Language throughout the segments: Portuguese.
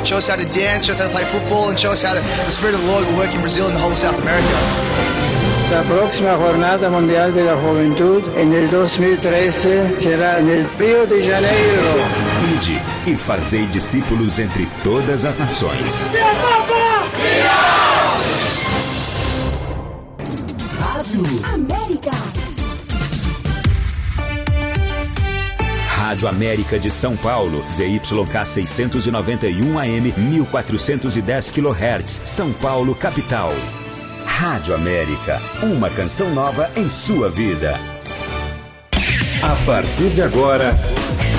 show us how to dance, show us how to play football, and show us how the spirit of the Lord will work in Brazil and the whole of South America. La próxima Jornada Mundial de la Juventud en el 2013 será en el Rio de Janeiro. Ide e fazei discípulos entre todas as nações. Rádio América. Rádio América de São Paulo, ZYK 691 AM, 1410 kHz, São Paulo, capital. Rádio América, uma canção nova em sua vida. A partir de agora,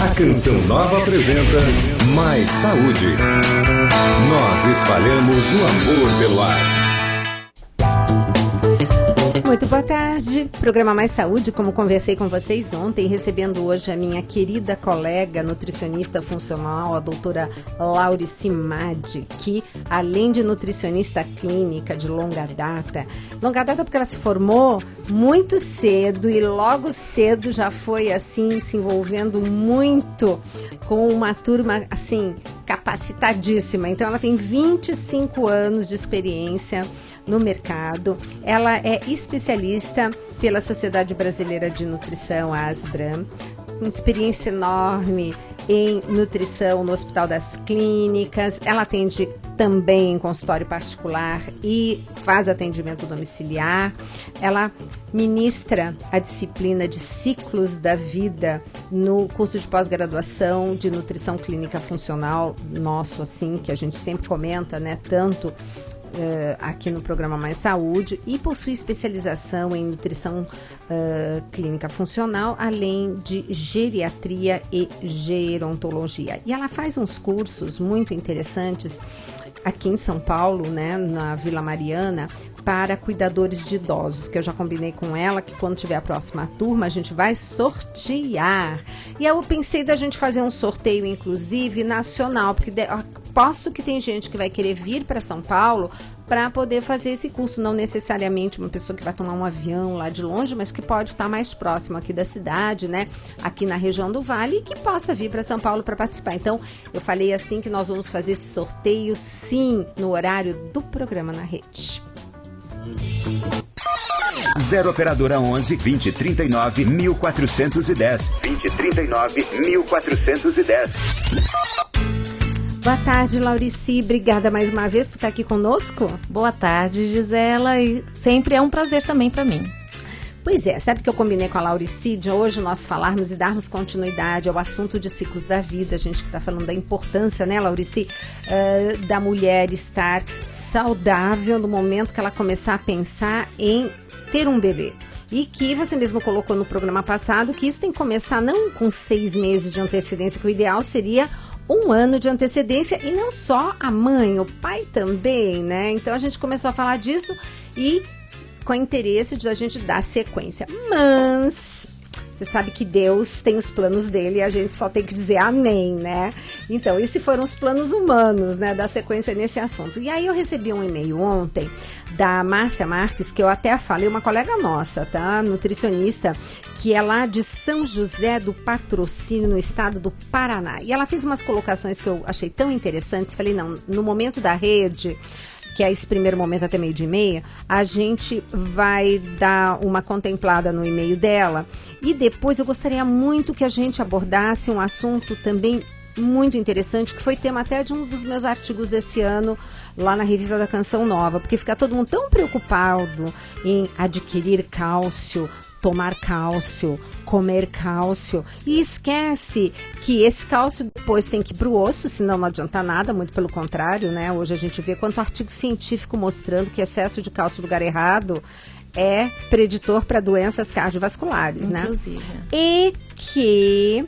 a Canção Nova apresenta Mais Saúde. Nós espalhamos o amor pelo ar. Muito boa tarde, programa Mais Saúde, como conversei com vocês ontem, recebendo hoje a minha querida colega nutricionista funcional, a doutora Laurici Madi, que além de nutricionista clínica de longa data porque ela se formou muito cedo e logo cedo já foi assim, se envolvendo muito com uma turma assim, capacitadíssima. Então ela tem 25 anos de experiência no mercado. Ela é especialista pela Sociedade Brasileira de Nutrição, a ASBRAM, uma experiência enorme em nutrição no Hospital das Clínicas. Ela atende também em consultório particular e faz atendimento domiciliar. Ela ministra a disciplina de ciclos da vida no curso de pós-graduação de nutrição clínica funcional nosso, assim, que a gente sempre comenta, né, tanto aqui no programa Mais Saúde, e possui especialização em nutrição clínica funcional, além de geriatria e gerontologia. E ela faz uns cursos muito interessantes aqui em São Paulo, né, na Vila Mariana, para cuidadores de idosos, que eu já combinei com ela que quando tiver a próxima turma a gente vai sortear. E eu pensei da gente fazer um sorteio, inclusive, nacional, porque aposto que tem gente que vai querer vir para São Paulo para poder fazer esse curso, não necessariamente uma pessoa que vai tomar um avião lá de longe, mas que pode estar mais próximo aqui da cidade, né, aqui na região do Vale, e que possa vir para São Paulo para participar. Então, eu falei assim que nós vamos fazer esse sorteio, sim, no horário do programa na rede. 0 operadora 11 2039 1410. 2039 1410. Boa tarde, Laurici. Obrigada mais uma vez por estar aqui conosco. Boa tarde, Gisela. E sempre é um prazer também para mim. Pois é, sabe que eu combinei com a Laurici de hoje nós falarmos e darmos continuidade ao assunto de ciclos da vida. A gente que está falando da importância, né, Laurici, da mulher estar saudável no momento que ela começar a pensar em ter um bebê. E que você mesmo colocou no programa passado que isso tem que começar não com 6 meses de antecedência, que o ideal seria 1 ano de antecedência, e não só a mãe, o pai também, né? Então a gente começou a falar disso e com interesse de a gente dar sequência. Mas você sabe que Deus tem os planos dele e a gente só tem que dizer amém, né? Então, esses foram os planos humanos, né, da sequência nesse assunto. E aí eu recebi um e-mail ontem da Márcia Marques, que eu até falei, uma colega nossa, tá? Nutricionista, que é lá de São José do Patrocínio, no estado do Paraná. E ela fez umas colocações que eu achei tão interessantes. Falei, não, no momento da rede, que é esse primeiro momento até 12:30, a gente vai dar uma contemplada no e-mail dela. E depois eu gostaria muito que a gente abordasse um assunto também muito interessante, que foi tema até de um dos meus artigos desse ano, lá na revista da Canção Nova, porque fica todo mundo tão preocupado em adquirir cálcio, tomar cálcio, comer cálcio, e esquece que esse cálcio depois tem que ir para o osso, senão não adianta nada, muito pelo contrário, né? Hoje a gente vê quanto artigo científico mostrando que excesso de cálcio no lugar errado é preditor para doenças cardiovasculares, inclusive, né? E que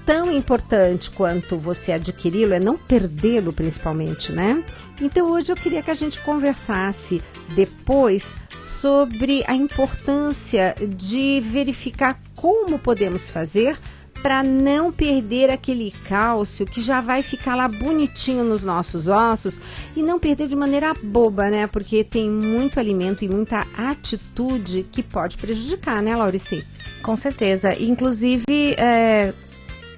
tão importante quanto você adquiri-lo é não perdê-lo, principalmente, né? Então hoje eu queria que a gente conversasse depois sobre a importância de verificar como podemos fazer para não perder aquele cálcio que já vai ficar lá bonitinho nos nossos ossos, e não perder de maneira boba, né? Porque tem muito alimento e muita atitude que pode prejudicar, né, Laurici? Com certeza. Inclusive,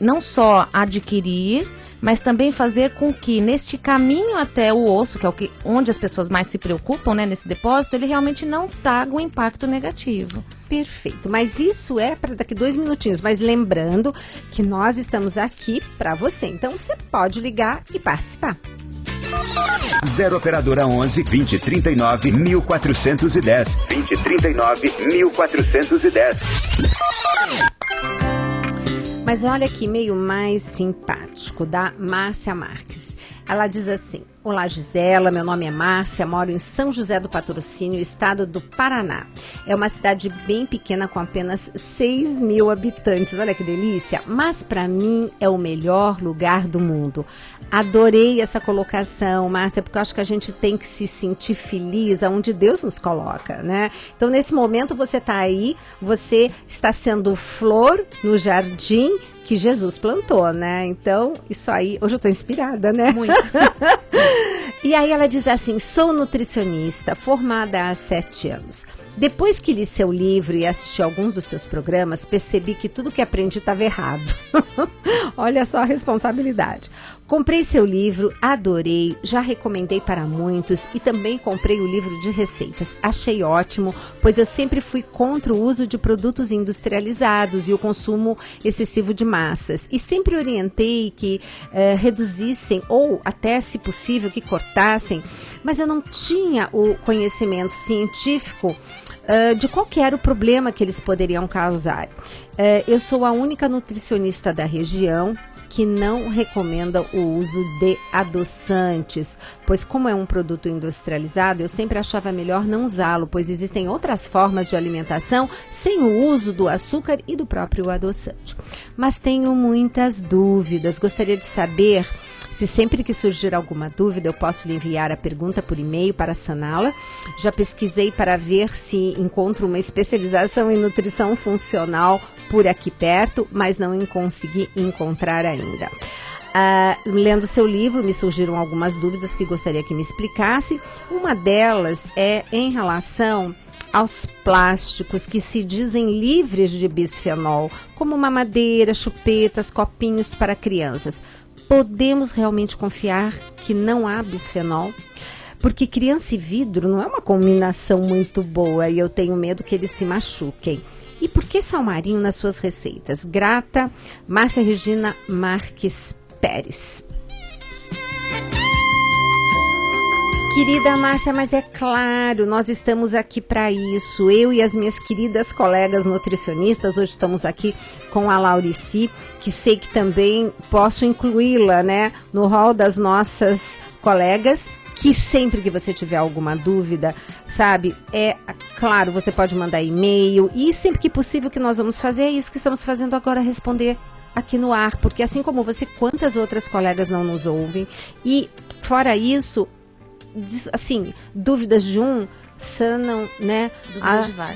não só adquirir, mas também fazer com que neste caminho até o osso, que é onde as pessoas mais se preocupam, né, nesse depósito, ele realmente não traga um impacto negativo. Perfeito, mas isso é para daqui 2 minutinhos, mas lembrando que nós estamos aqui para você, então você pode ligar e participar. 0 operadora 11 2039 1410. 2039 1410. Mas olha que e-mail mais simpático, da Márcia Marques. Ela diz assim: olá Gisela, meu nome é Márcia, moro em São José do Patrocínio, estado do Paraná. É uma cidade bem pequena com apenas 6 mil habitantes, olha que delícia, mas para mim é o melhor lugar do mundo. Adorei essa colocação, Márcia, porque eu acho que a gente tem que se sentir feliz aonde Deus nos coloca, né? Então, nesse momento, você está aí, você está sendo flor no jardim que Jesus plantou, né? Então, isso aí... Hoje eu tô inspirada, né? Muito. E aí ela diz assim: sou nutricionista, formada há 7 anos. Depois que li seu livro e assisti alguns dos seus programas, percebi que tudo que aprendi estava errado. Olha só a responsabilidade. Comprei seu livro, adorei, já recomendei para muitos e também comprei o livro de receitas. Achei ótimo, pois eu sempre fui contra o uso de produtos industrializados e o consumo excessivo de massas. E sempre orientei que reduzissem ou até, se possível, que cortassem, mas eu não tinha o conhecimento científico de qual que era o problema que eles poderiam causar. Eu sou a única nutricionista da região que não recomenda o uso de adoçantes, pois como é um produto industrializado, eu sempre achava melhor não usá-lo, pois existem outras formas de alimentação sem o uso do açúcar e do próprio adoçante. Mas tenho muitas dúvidas, gostaria de saber se sempre que surgir alguma dúvida eu posso lhe enviar a pergunta por e-mail para saná-la. Já pesquisei para ver se encontro uma especialização em nutrição funcional por aqui perto, mas não consegui encontrar ainda. Lendo seu livro, me surgiram algumas dúvidas que gostaria que me explicasse. Uma delas é em relação aos plásticos que se dizem livres de bisfenol, como mamadeira, chupetas, copinhos para crianças. Podemos realmente confiar que não há bisfenol? Porque criança e vidro não é uma combinação muito boa e eu tenho medo que eles se machuquem. E por que sal marinho nas suas receitas? Grata, Márcia Regina Marques Pérez. Querida Márcia, mas é claro, nós estamos aqui para isso. Eu e as minhas queridas colegas nutricionistas, hoje estamos aqui com a Laurici, que sei que também posso incluí-la, né, no hall das nossas colegas, que sempre que você tiver alguma dúvida, sabe, claro, você pode mandar e-mail e sempre que possível o que nós vamos fazer é isso que estamos fazendo agora, responder aqui no ar, porque assim como você, quantas outras colegas não nos ouvem e fora isso, assim, dúvidas de um sanam, né,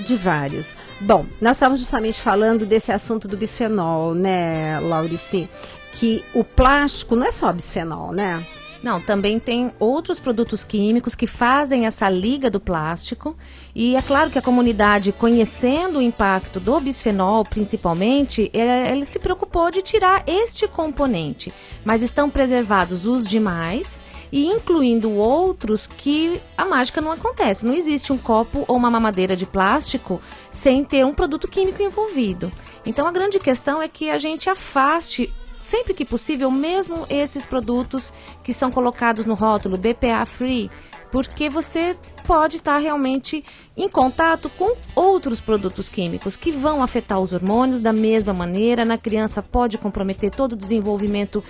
de vários. Bom, nós estávamos justamente falando desse assunto do bisfenol, né, Laurici, que o plástico não é só bisfenol, né? Não, também tem outros produtos químicos que fazem essa liga do plástico e é claro que a comunidade, conhecendo o impacto do bisfenol principalmente, ele se preocupou de tirar este componente, mas estão preservados os demais e incluindo outros que a mágica não acontece. Não existe um copo ou uma mamadeira de plástico sem ter um produto químico envolvido. Então a grande questão é que a gente afaste sempre que possível, mesmo esses produtos que são colocados no rótulo BPA Free, porque você pode estar realmente em contato com outros produtos químicos que vão afetar os hormônios da mesma maneira. Na criança pode comprometer todo o desenvolvimento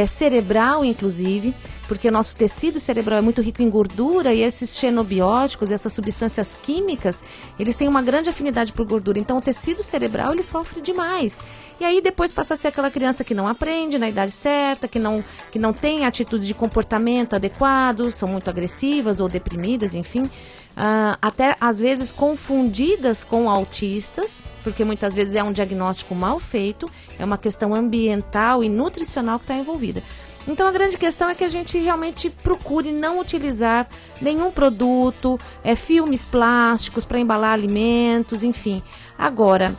cerebral, inclusive, porque o nosso tecido cerebral é muito rico em gordura e esses xenobióticos, essas substâncias químicas, eles têm uma grande afinidade por gordura. Então o tecido cerebral ele sofre demais. E aí depois passa a ser aquela criança que não aprende na idade certa, que não tem atitudes de comportamento adequado, são muito agressivas ou deprimidas, enfim. Até às vezes confundidas com autistas, porque muitas vezes é um diagnóstico mal feito, é uma questão ambiental e nutricional que está envolvida. Então a grande questão é que a gente realmente procure não utilizar nenhum produto, filmes plásticos para embalar alimentos, enfim. Agora,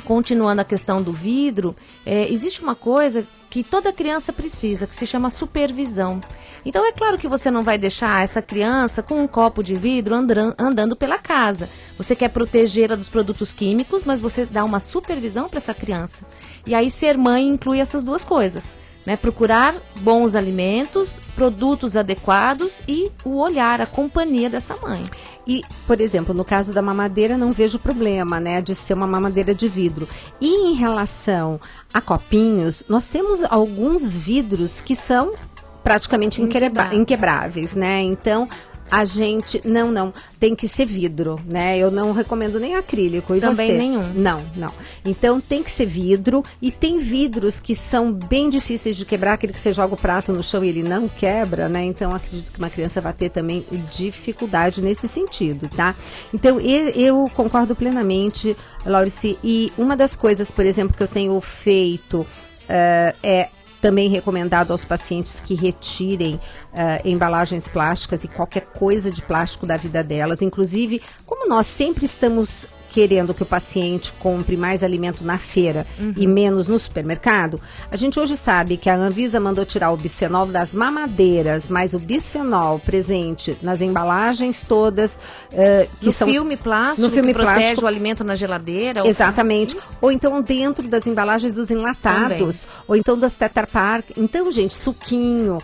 continuando a questão do vidro, existe uma coisa que toda criança precisa, que se chama supervisão. Então é claro que você não vai deixar essa criança com um copo de vidro andando pela casa. Você quer protegê-la dos produtos químicos, mas você dá uma supervisão para essa criança. E aí ser mãe inclui essas duas coisas, né? Procurar bons alimentos, produtos adequados e o olhar, a companhia dessa mãe. E, por exemplo, no caso da mamadeira, não vejo problema, né, de ser uma mamadeira de vidro. E em relação a copinhos, nós temos alguns vidros que são praticamente inquebráveis, né? Então, a gente... Não, tem que ser vidro, né? Eu não recomendo nem acrílico. E também você? Nenhum. Não. Então, tem que ser vidro. E tem vidros que são bem difíceis de quebrar. Aquele que você joga o prato no chão e ele não quebra, né? Então, acredito que uma criança vai ter também dificuldade nesse sentido, tá? Então, eu concordo plenamente, Laurice. E uma das coisas, por exemplo, que eu tenho feito é... Também recomendado aos pacientes que retirem embalagens plásticas e qualquer coisa de plástico da vida delas. Inclusive, como nós sempre estamos querendo que o paciente compre mais alimento na feira e menos no supermercado, a gente hoje sabe que a Anvisa mandou tirar o bisfenol das mamadeiras, mas o bisfenol presente nas embalagens todas no filme plástico, que protege o alimento na geladeira. Exatamente. Ou então dentro das embalagens dos enlatados, ou então das Tetra Pak. Então, gente, suquinho,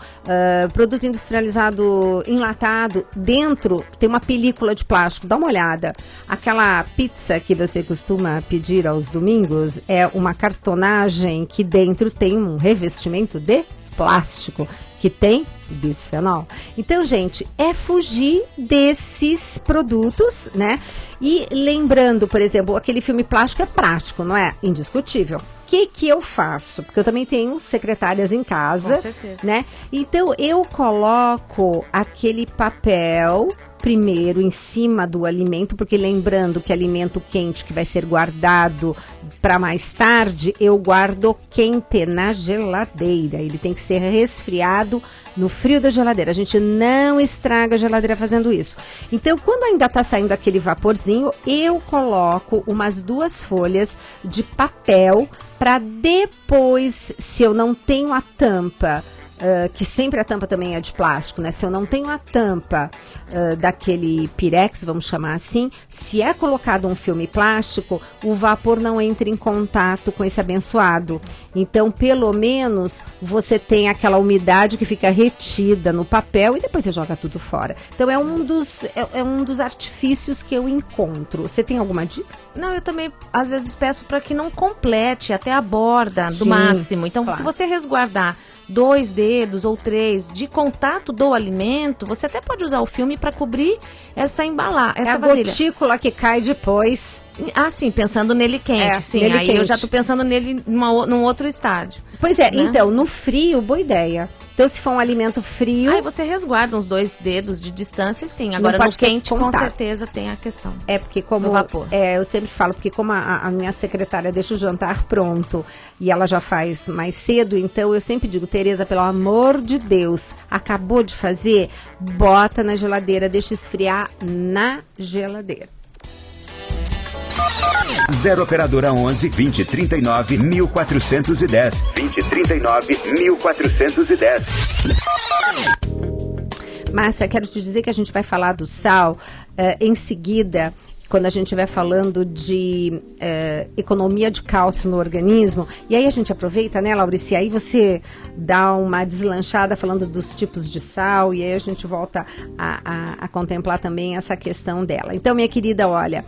produto industrializado enlatado, dentro tem uma película de plástico. Dá uma olhada. Aquela pizza que você costuma pedir aos domingos é uma cartonagem que dentro tem um revestimento de plástico que tem bisfenol. Então, gente, é fugir desses produtos, né? E lembrando, por exemplo, aquele filme plástico é prático, não é? Indiscutível. O que eu faço? Porque eu também tenho secretárias em casa, com certeza, né? Então, eu coloco aquele papel primeiro em cima do alimento, porque lembrando que alimento quente que vai ser guardado para mais tarde, eu guardo quente na geladeira. Ele tem que ser resfriado no frio da geladeira. A gente não estraga a geladeira fazendo isso. Então, quando ainda está saindo aquele vaporzinho, eu coloco umas 2 folhas de papel para depois, se eu não tenho a tampa, que sempre a tampa também é de plástico, né? Se eu não tenho a tampa daquele pirex, vamos chamar assim, se é colocado um filme plástico, o vapor não entra em contato com esse abençoado. Então, pelo menos, você tem aquela umidade que fica retida no papel e depois você joga tudo fora. Então, é um dos artifícios que eu encontro. Você tem alguma dica? Não, eu também, às vezes, peço para que não complete até a borda do máximo. Então, claro, se você resguardar 2 dedos ou 3 de contato do alimento, você até pode usar o filme para cobrir essa embalagem, essa vasilha. Gotícula que cai depois. Ah, sim, pensando nele quente, sim. Nele aí quente. Eu já tô pensando nele num outro estádio. Pois é, né? Então, no frio, boa ideia. Então, se for um alimento frio... Aí você resguarda uns 2 dedos de distância, sim. Agora, no quente, com certeza, tem a questão. É, porque como... do vapor. Eu sempre falo, porque como a minha secretária deixa o jantar pronto e ela já faz mais cedo, então eu sempre digo, Tereza, pelo amor de Deus, acabou de fazer, bota na geladeira, deixa esfriar na geladeira. 0 operadora 11 20 39 1410. 20 39 1410. Márcia, quero te dizer que a gente vai falar do sal em seguida, quando a gente estiver falando de economia de cálcio no organismo. E aí a gente aproveita, né, Laurice? Aí você dá uma deslanchada falando dos tipos de sal e aí a gente volta a contemplar também essa questão dela. Então, minha querida, olha,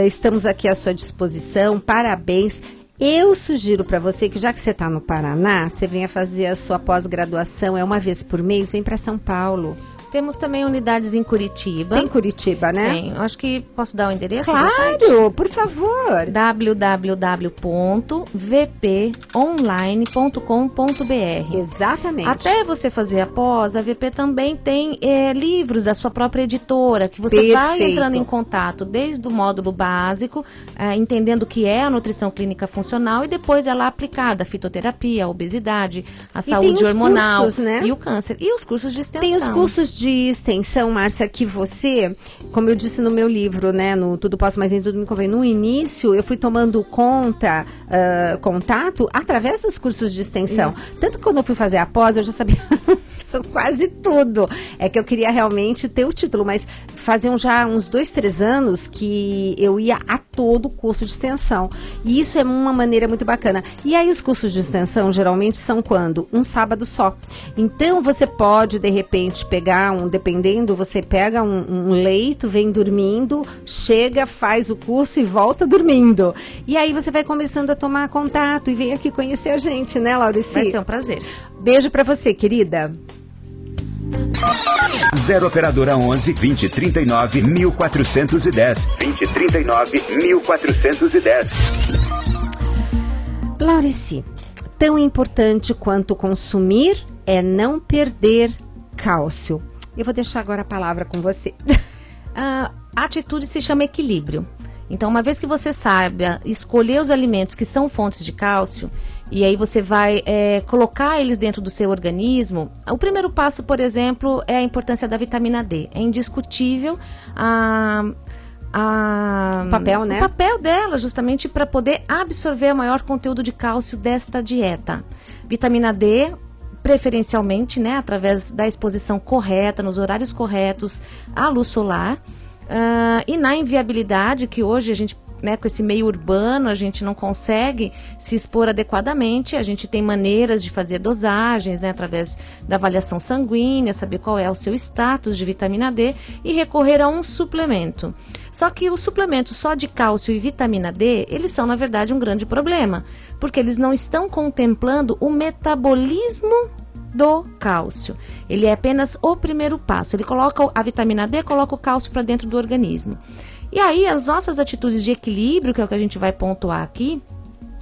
estamos aqui à sua disposição, parabéns. Eu sugiro para você que, já que você está no Paraná, você venha fazer a sua pós-graduação, é uma vez por mês, vem para São Paulo. Temos também unidades em Curitiba. Tem Curitiba, né? Tem. Acho que posso dar o endereço? Claro, por favor. www.vponline.com.br. Exatamente. Até você fazer a pós, a VP também tem livros da sua própria editora, que você vai entrando em contato desde o módulo básico, entendendo o que é a nutrição clínica funcional e depois ela aplicada, a fitoterapia, a obesidade, a saúde hormonal, cursos, né? E o câncer. E os cursos de extensão. Tem os cursos de extensão, Márcia, que você, como eu disse no meu livro, né, no Tudo Posso, mas nem tudo me convém, no início eu fui tomando contato através dos cursos de extensão. Isso. Tanto que quando eu fui fazer a pós, eu já sabia quase tudo. É que eu queria realmente ter o título, mas faziam já uns 2-3 anos que eu ia a todo curso de extensão. E isso é uma maneira muito bacana. E aí os cursos de extensão geralmente são quando? Um sábado só. Então você pode, de repente, pegar dependendo, você pega um leito, vem dormindo, chega, faz o curso e volta dormindo. E aí você vai começando a tomar contato e vem aqui conhecer a gente, né, Laurici? Vai ser um prazer. Beijo pra você, querida. 0 operadora 11 2039 1410. 2039 1410. Laurici, tão importante quanto consumir é não perder cálcio. Eu vou deixar agora a palavra com você. A atitude se chama equilíbrio. Então, uma vez que você saiba escolher os alimentos que são fontes de cálcio, e aí você vai colocar eles dentro do seu organismo, o primeiro passo, por exemplo, é a importância da vitamina D. É indiscutível o papel, né? O papel dela, justamente para poder absorver o maior conteúdo de cálcio desta dieta. Vitamina D, preferencialmente, né, através da exposição correta, nos horários corretos, à luz solar. E na inviabilidade, que hoje a gente, né, com esse meio urbano, a gente não consegue se expor adequadamente, a gente tem maneiras de fazer dosagens, né, através da avaliação sanguínea, saber qual é o seu status de vitamina D e recorrer a um suplemento. Só que os suplementos só de cálcio e vitamina D, eles são, na verdade, um grande problema, porque eles não estão contemplando o metabolismo do cálcio. Ele é apenas o primeiro passo. Ele coloca a vitamina D, coloca o cálcio para dentro do organismo. E aí as nossas atitudes de equilíbrio, que é o que a gente vai pontuar aqui,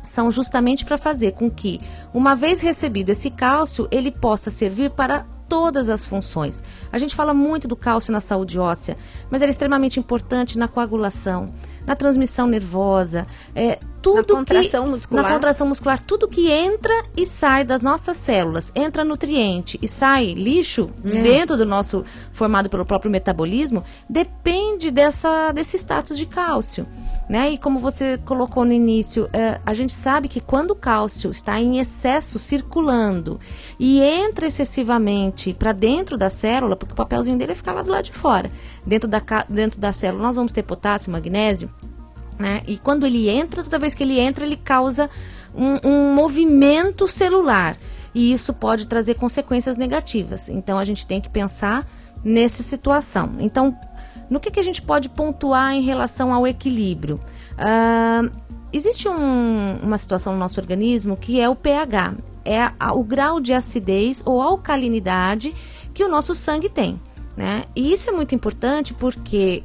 são justamente para fazer com que, uma vez recebido esse cálcio, ele possa servir para todas as funções. A gente fala muito do cálcio na saúde óssea, mas ele é extremamente importante na coagulação, na transmissão nervosa, na contração muscular, tudo que entra e sai das nossas células, entra nutriente e sai lixo dentro do nosso, formado pelo próprio metabolismo, depende desse status de cálcio, né? E como você colocou no início, a gente sabe que quando o cálcio está em excesso circulando e entra excessivamente para dentro da célula, porque o papelzinho dele fica lá do lado de fora, dentro da célula nós vamos ter potássio, magnésio, né? E quando ele entra, toda vez que ele entra, ele causa um movimento celular. E isso pode trazer consequências negativas. Então, a gente tem que pensar nessa situação. Então, no que a gente pode pontuar em relação ao equilíbrio? Existe uma situação no nosso organismo que é o pH. É o grau de acidez ou alcalinidade que o nosso sangue tem, né? E isso é muito importante porque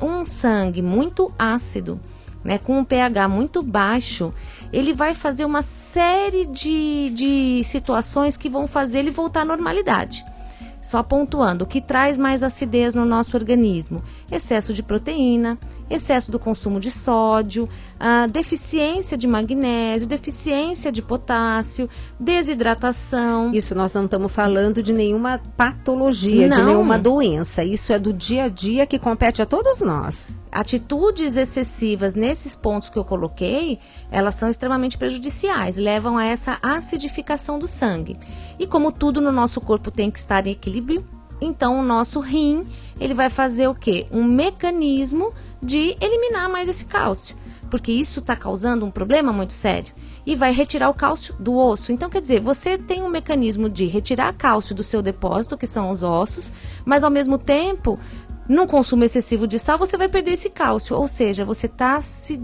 um sangue muito ácido, né, com um pH muito baixo, ele vai fazer uma série de situações que vão fazer ele voltar à normalidade. Só pontuando, o que traz mais acidez no nosso organismo? Excesso de proteína, excesso do consumo de sódio, deficiência de magnésio, deficiência de potássio, desidratação. Isso nós não estamos falando de nenhuma patologia, de nenhuma doença. Isso é do dia a dia que compete a todos nós. Atitudes excessivas nesses pontos que eu coloquei, elas são extremamente prejudiciais, levam a essa acidificação do sangue. E como tudo no nosso corpo tem que estar em equilíbrio, então o nosso rim, ele vai fazer o quê? Um mecanismo de eliminar mais esse cálcio, porque isso está causando um problema muito sério. E vai retirar o cálcio do osso. Então, quer dizer, você tem um mecanismo de retirar cálcio do seu depósito, que são os ossos, mas ao mesmo tempo, num consumo excessivo de sal, você vai perder esse cálcio. Ou seja, você está se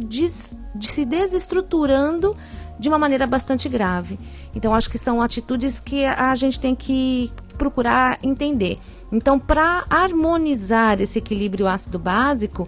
desestruturando de uma maneira bastante grave. Então, acho que são atitudes que a gente tem que procurar entender. Então, para harmonizar esse equilíbrio ácido básico,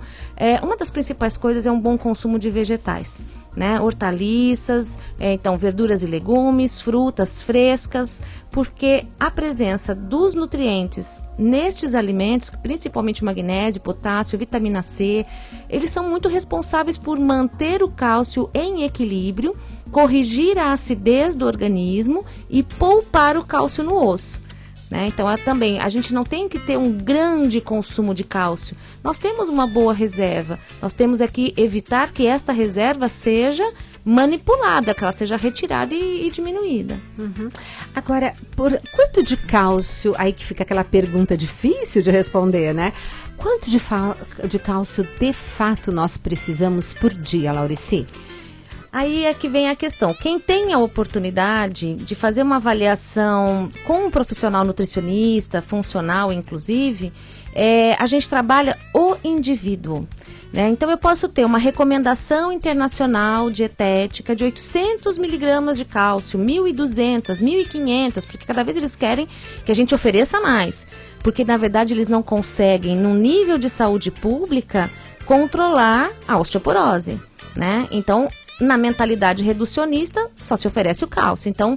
uma das principais coisas é um bom consumo de vegetais, né? Hortaliças, então verduras e legumes, frutas frescas, porque a presença dos nutrientes nestes alimentos, principalmente magnésio, potássio, vitamina C, eles são muito responsáveis por manter o cálcio em equilíbrio, corrigir a acidez do organismo e poupar o cálcio no osso. né? Então, também, a gente não tem que ter um grande consumo de cálcio. Nós temos uma boa reserva. Nós temos aqui evitar que esta reserva seja manipulada, que ela seja retirada e diminuída. Uhum. Agora, por quanto de cálcio, aí que fica aquela pergunta difícil de responder, né? Quanto de cálcio de fato nós precisamos por dia, Laurici? Aí é que vem a questão. Quem tem a oportunidade de fazer uma avaliação com um profissional nutricionista, funcional inclusive, a gente trabalha o indivíduo. Né? Então, eu posso ter uma recomendação internacional dietética de 800 miligramas de cálcio, 1.200, 1.500, porque cada vez eles querem que a gente ofereça mais. Porque, na verdade, eles não conseguem, num nível de saúde pública, controlar a osteoporose. Né? Então, na mentalidade reducionista, só se oferece o cálcio. Então,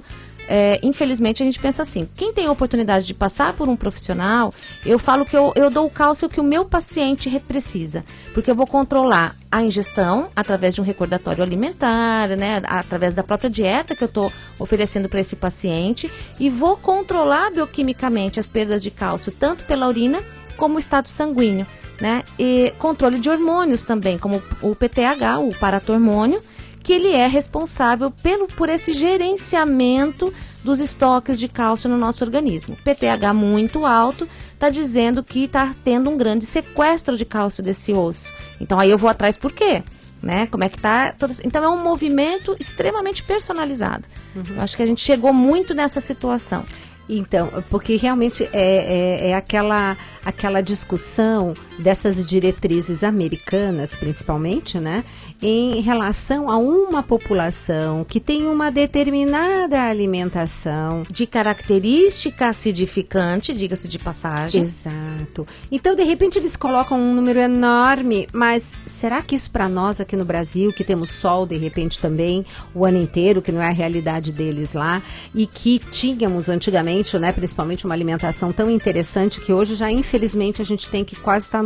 infelizmente, a gente pensa assim, quem tem a oportunidade de passar por um profissional, eu falo que eu dou o cálcio que o meu paciente precisa, porque eu vou controlar a ingestão através de um recordatório alimentar, né, através da própria dieta que eu estou oferecendo para esse paciente, e vou controlar bioquimicamente as perdas de cálcio, tanto pela urina como o estado sanguíneo, né, e controle de hormônios também, como o PTH, o paratormônio, que ele é responsável por esse gerenciamento dos estoques de cálcio no nosso organismo. PTH muito alto está dizendo que está tendo um grande sequestro de cálcio desse osso. Então aí eu vou atrás por quê? Né? Como é que tá? Então é um movimento extremamente personalizado. Eu acho que a gente chegou muito nessa situação. Então, porque realmente é aquela discussão dessas diretrizes americanas, principalmente, né, em relação a uma população que tem uma determinada alimentação. De característica acidificante, diga-se de passagem. Exato. Então, de repente, eles colocam um número enorme, mas será que isso para nós aqui no Brasil, que temos sol, de repente, também, o ano inteiro, que não é a realidade deles lá, e que tínhamos antigamente, né, principalmente uma alimentação tão interessante que hoje já infelizmente a gente tem que quase estar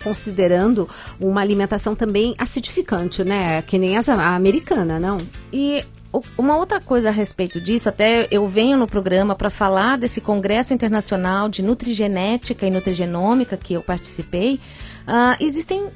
considerando uma alimentação também acidificante, né, que nem a americana, não? E uma outra coisa a respeito disso, até eu venho no programa para falar desse Congresso Internacional de Nutrigenética e Nutrigenômica que eu participei. Existem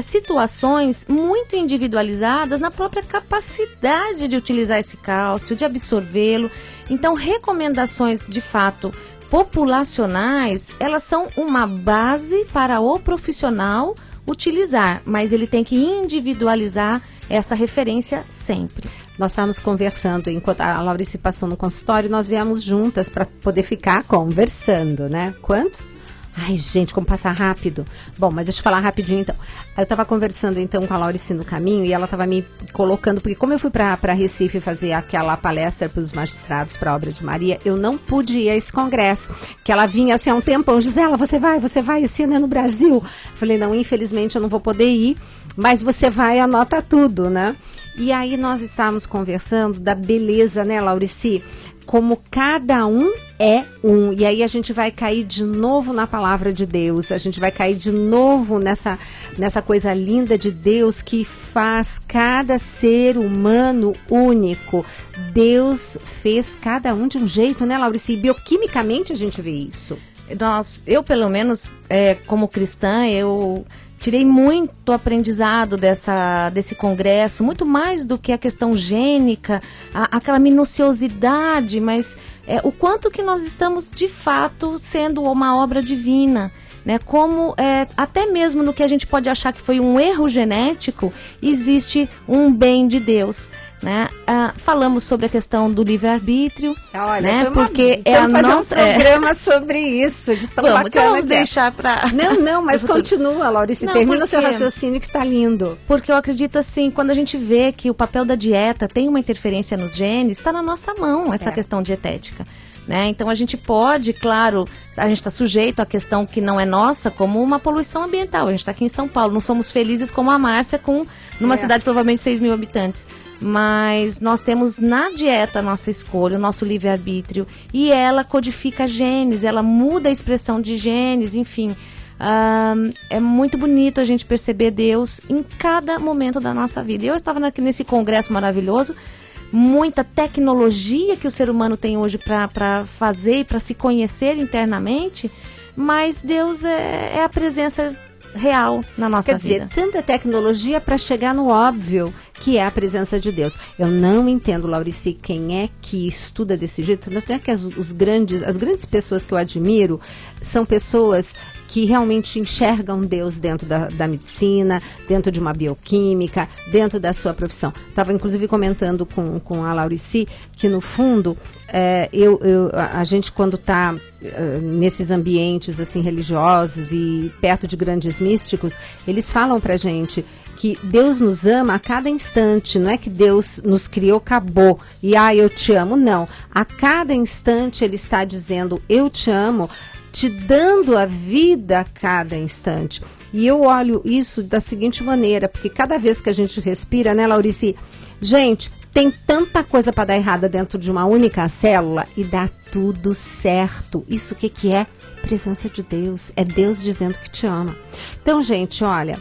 situações muito individualizadas na própria capacidade de utilizar esse cálcio, de absorvê-lo. Então, recomendações de fato populacionais, elas são uma base para o profissional utilizar, mas ele tem que individualizar essa referência sempre. Nós estávamos conversando, enquanto a Laurici passou no consultório, nós viemos juntas para poder ficar conversando, né? Quantos? Ai, gente, como passar rápido. Bom, mas deixa eu falar rapidinho, então. Eu estava conversando, então, com a Laurici no caminho e ela estava me colocando, porque como eu fui para Recife fazer aquela palestra para os magistrados, para a Obra de Maria, eu não pude ir a esse congresso, que ela vinha assim há um tempão, Gisela, você vai, esse ano é no Brasil. Falei, não, infelizmente eu não vou poder ir, mas você vai e anota tudo, né? E aí nós estávamos conversando da beleza, né, Laurici? Como cada um é um. E aí a gente vai cair de novo na palavra de Deus. A gente vai cair de novo nessa coisa linda de Deus que faz cada ser humano único. Deus fez cada um de um jeito, né, Laurici? Bioquimicamente a gente vê isso. Eu pelo menos, como cristã, eu tirei muito aprendizado desse congresso, muito mais do que a questão gênica, aquela minuciosidade, mas o quanto que nós estamos de fato sendo uma obra divina, né? Como até mesmo no que a gente pode achar que foi um erro genético, existe um bem de Deus. Né? Falamos sobre a questão do livre-arbítrio. Olha, né? Porque vamos fazer um programa sobre isso, de tão bacana. Então vamos deixar para... Não, mas continua, Laurici, termina o seu raciocínio que está lindo. Porque eu acredito assim, quando a gente vê que o papel da dieta tem uma interferência nos genes, está na nossa mão essa questão dietética. Né? Então a gente pode, claro, a gente está sujeito à questão que não é nossa, como uma poluição ambiental. A gente está aqui em São Paulo, não somos felizes como a Márcia, numa cidade de provavelmente 6 mil habitantes. Mas nós temos na dieta a nossa escolha, o nosso livre-arbítrio, e ela codifica genes, ela muda a expressão de genes, enfim. É muito bonito a gente perceber Deus em cada momento da nossa vida. Eu estava nesse congresso maravilhoso, muita tecnologia que o ser humano tem hoje para fazer e para se conhecer internamente, mas Deus é a presença real na nossa vida. Quer dizer, tanta tecnologia para chegar no óbvio, que é a presença de Deus. Eu não entendo, Laurici, quem é que estuda desse jeito. Não é que as grandes pessoas que eu admiro são pessoas que realmente enxergam Deus dentro da medicina, dentro de uma bioquímica, dentro da sua profissão. Estava, inclusive, comentando com a Laurici que, no fundo, a gente, quando está nesses ambientes assim, religiosos e perto de grandes místicos, eles falam pra gente que Deus nos ama a cada instante. Não é que Deus nos criou, acabou, e eu te amo. Não. A cada instante Ele está dizendo, eu te amo, te dando a vida a cada instante. E eu olho isso da seguinte maneira, porque cada vez que a gente respira, né, Laurici? Gente, tem tanta coisa para dar errada dentro de uma única célula e dá tudo certo. Isso o que é? Presença de Deus. É Deus dizendo que te ama. Então, gente, olha,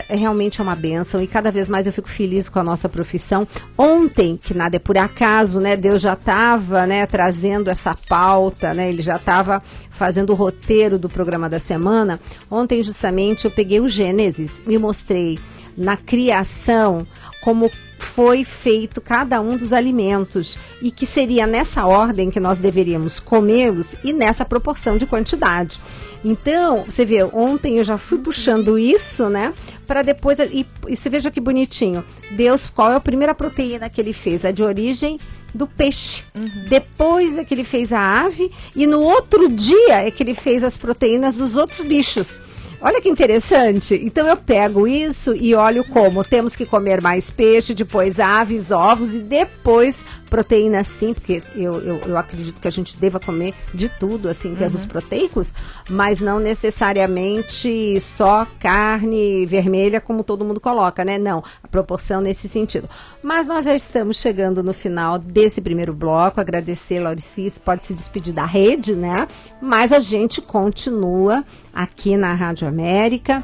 realmente é uma bênção e cada vez mais eu fico feliz com a nossa profissão. Ontem, que nada é por acaso, né? Deus já estava, né, trazendo essa pauta, né? Ele já estava fazendo o roteiro do programa da semana. Ontem, justamente, eu peguei o Gênesis, me mostrei na criação como foi feito cada um dos alimentos e que seria nessa ordem que nós deveríamos comê-los e nessa proporção de quantidade. Então, você vê, ontem eu já fui puxando isso, né, para depois, e você veja que bonitinho, Deus, qual é a primeira proteína que ele fez? A de origem do peixe. Depois é que ele fez a ave e no outro dia é que ele fez as proteínas dos outros bichos. Olha que interessante. Então eu pego isso e olho como temos que comer mais peixe, depois aves, ovos e depois proteína, sim, porque eu acredito que a gente deva comer de tudo, assim, em termos proteicos, mas não necessariamente só carne vermelha, como todo mundo coloca, né? Não, a proporção nesse sentido. Mas nós já estamos chegando no final desse primeiro bloco. Agradecer, Laurici, pode se despedir da rede, né? Mas a gente continua aqui na Rádio América,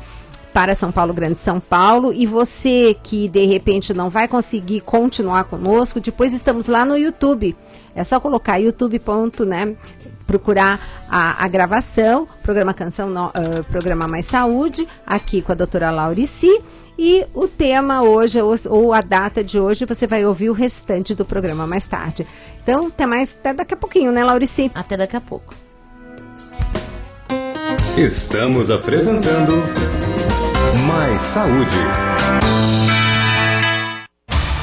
para São Paulo, Grande São Paulo, e você que de repente não vai conseguir continuar conosco, depois estamos lá no YouTube, é só colocar youtube.com, procurar a gravação, programa Mais Saúde, aqui com a doutora Laurici, e o tema hoje, ou a data de hoje, você vai ouvir o restante do programa mais tarde. Então, até daqui a pouquinho, né, Laurici? Até daqui a pouco. Estamos apresentando Mais Saúde.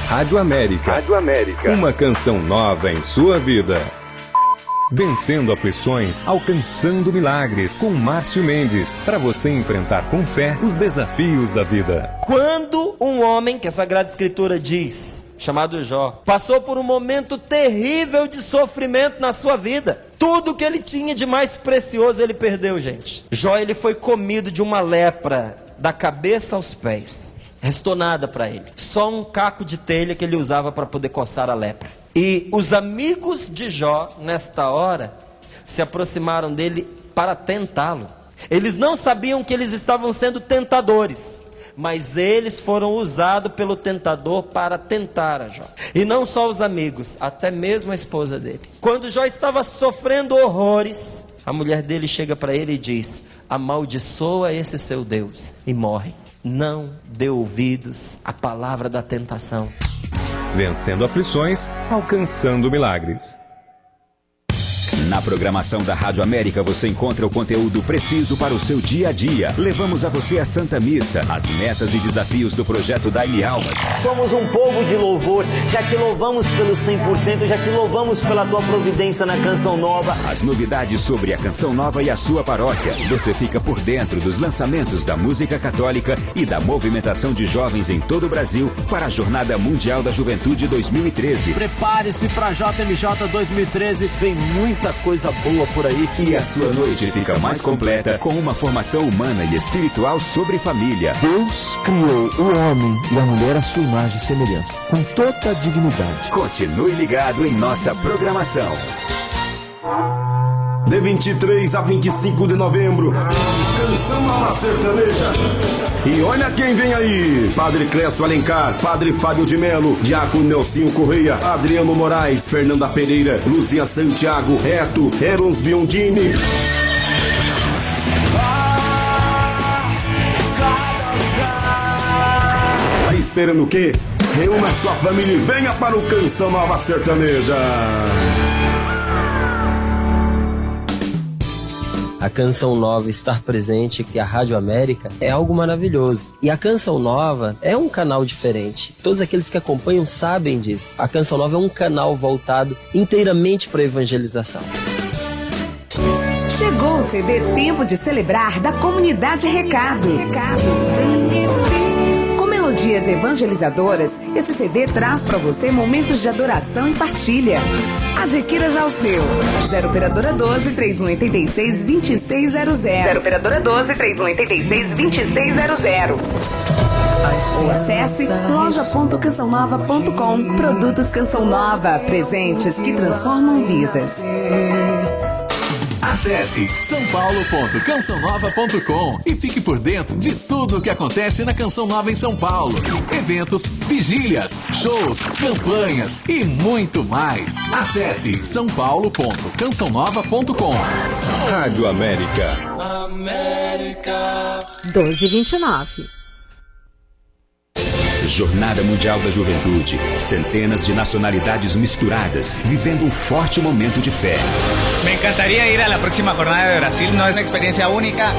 Rádio América. Rádio América. Uma canção nova em sua vida. Vencendo aflições, alcançando milagres, com Márcio Mendes, para você enfrentar com fé os desafios da vida. Quando um homem, que a Sagrada Escritura diz, chamado Jó, passou por um momento terrível de sofrimento na sua vida, tudo que ele tinha de mais precioso ele perdeu, gente. Jó, ele foi comido de uma lepra da cabeça aos pés. Restou nada para ele, só um caco de telha que ele usava para poder coçar a lepra. E os amigos de Jó, nesta hora, se aproximaram dele para tentá-lo. Eles não sabiam que eles estavam sendo tentadores, mas eles foram usados pelo tentador para tentar a Jó. E não só os amigos, até mesmo a esposa dele. Quando Jó estava sofrendo horrores, a mulher dele chega para ele e diz: amaldiçoa esse seu Deus e morre. Não dê ouvidos à palavra da tentação. Vencendo aflições, alcançando milagres. Na programação da Rádio América você encontra o conteúdo preciso para o seu dia a dia. Levamos a você a Santa Missa, as metas e desafios do projeto Dai-me Almas. Somos um povo de louvor, já te louvamos pelo 100%, já te louvamos pela tua providência na Canção Nova. As novidades sobre a Canção Nova e a sua paróquia. Você fica por dentro dos lançamentos da música católica e da movimentação de jovens em todo o Brasil para a Jornada Mundial da Juventude 2013. Prepare-se para a JMJ 2013, vem muita coisa boa por aí. E a sua noite fica mais completa com uma formação humana e espiritual sobre família. Deus criou o homem e a mulher à sua imagem e semelhança, com toda a dignidade. Continue ligado em nossa programação. de 23 a 25 de novembro. Canção Nova Sertaneja. E olha quem vem aí: Padre Clécio Alencar, Padre Fábio de Melo, Diácono Nelsinho Correia, Adriano Moraes, Fernanda Pereira, Luzia Santiago, Reto, Erons Biondini. Tá esperando o quê? Reúna sua família e venha para o Canção Nova Sertaneja. A Canção Nova estar presente aqui, a Rádio América, é algo maravilhoso. E a Canção Nova é um canal diferente. Todos aqueles que acompanham sabem disso. A Canção Nova é um canal voltado inteiramente para a evangelização. Chegou o CD Tempo de Celebrar da Comunidade Recado. Com melodias evangelizadoras, esse CD traz para você momentos de adoração e partilha. Adquira já o seu. 0 Operadora 12 3186 2600. 0 Operadora 12 3186 2600. Ou acesse loja.cançãonova.com. Produtos Canção Nova, presentes que transformam vidas. Acesse sãopaulo.cançãonova.com e fique por dentro de tudo o que acontece na Canção Nova em São Paulo. Eventos, vigílias, shows, campanhas e muito mais. Acesse sãopaulo.cançãonova.com. Rádio América. 12h29. Jornada Mundial da Juventude. Centenas de nacionalidades misturadas, vivendo um forte momento de fé. Me encantaría ir a la próxima jornada de Brasil, no es una experiencia única,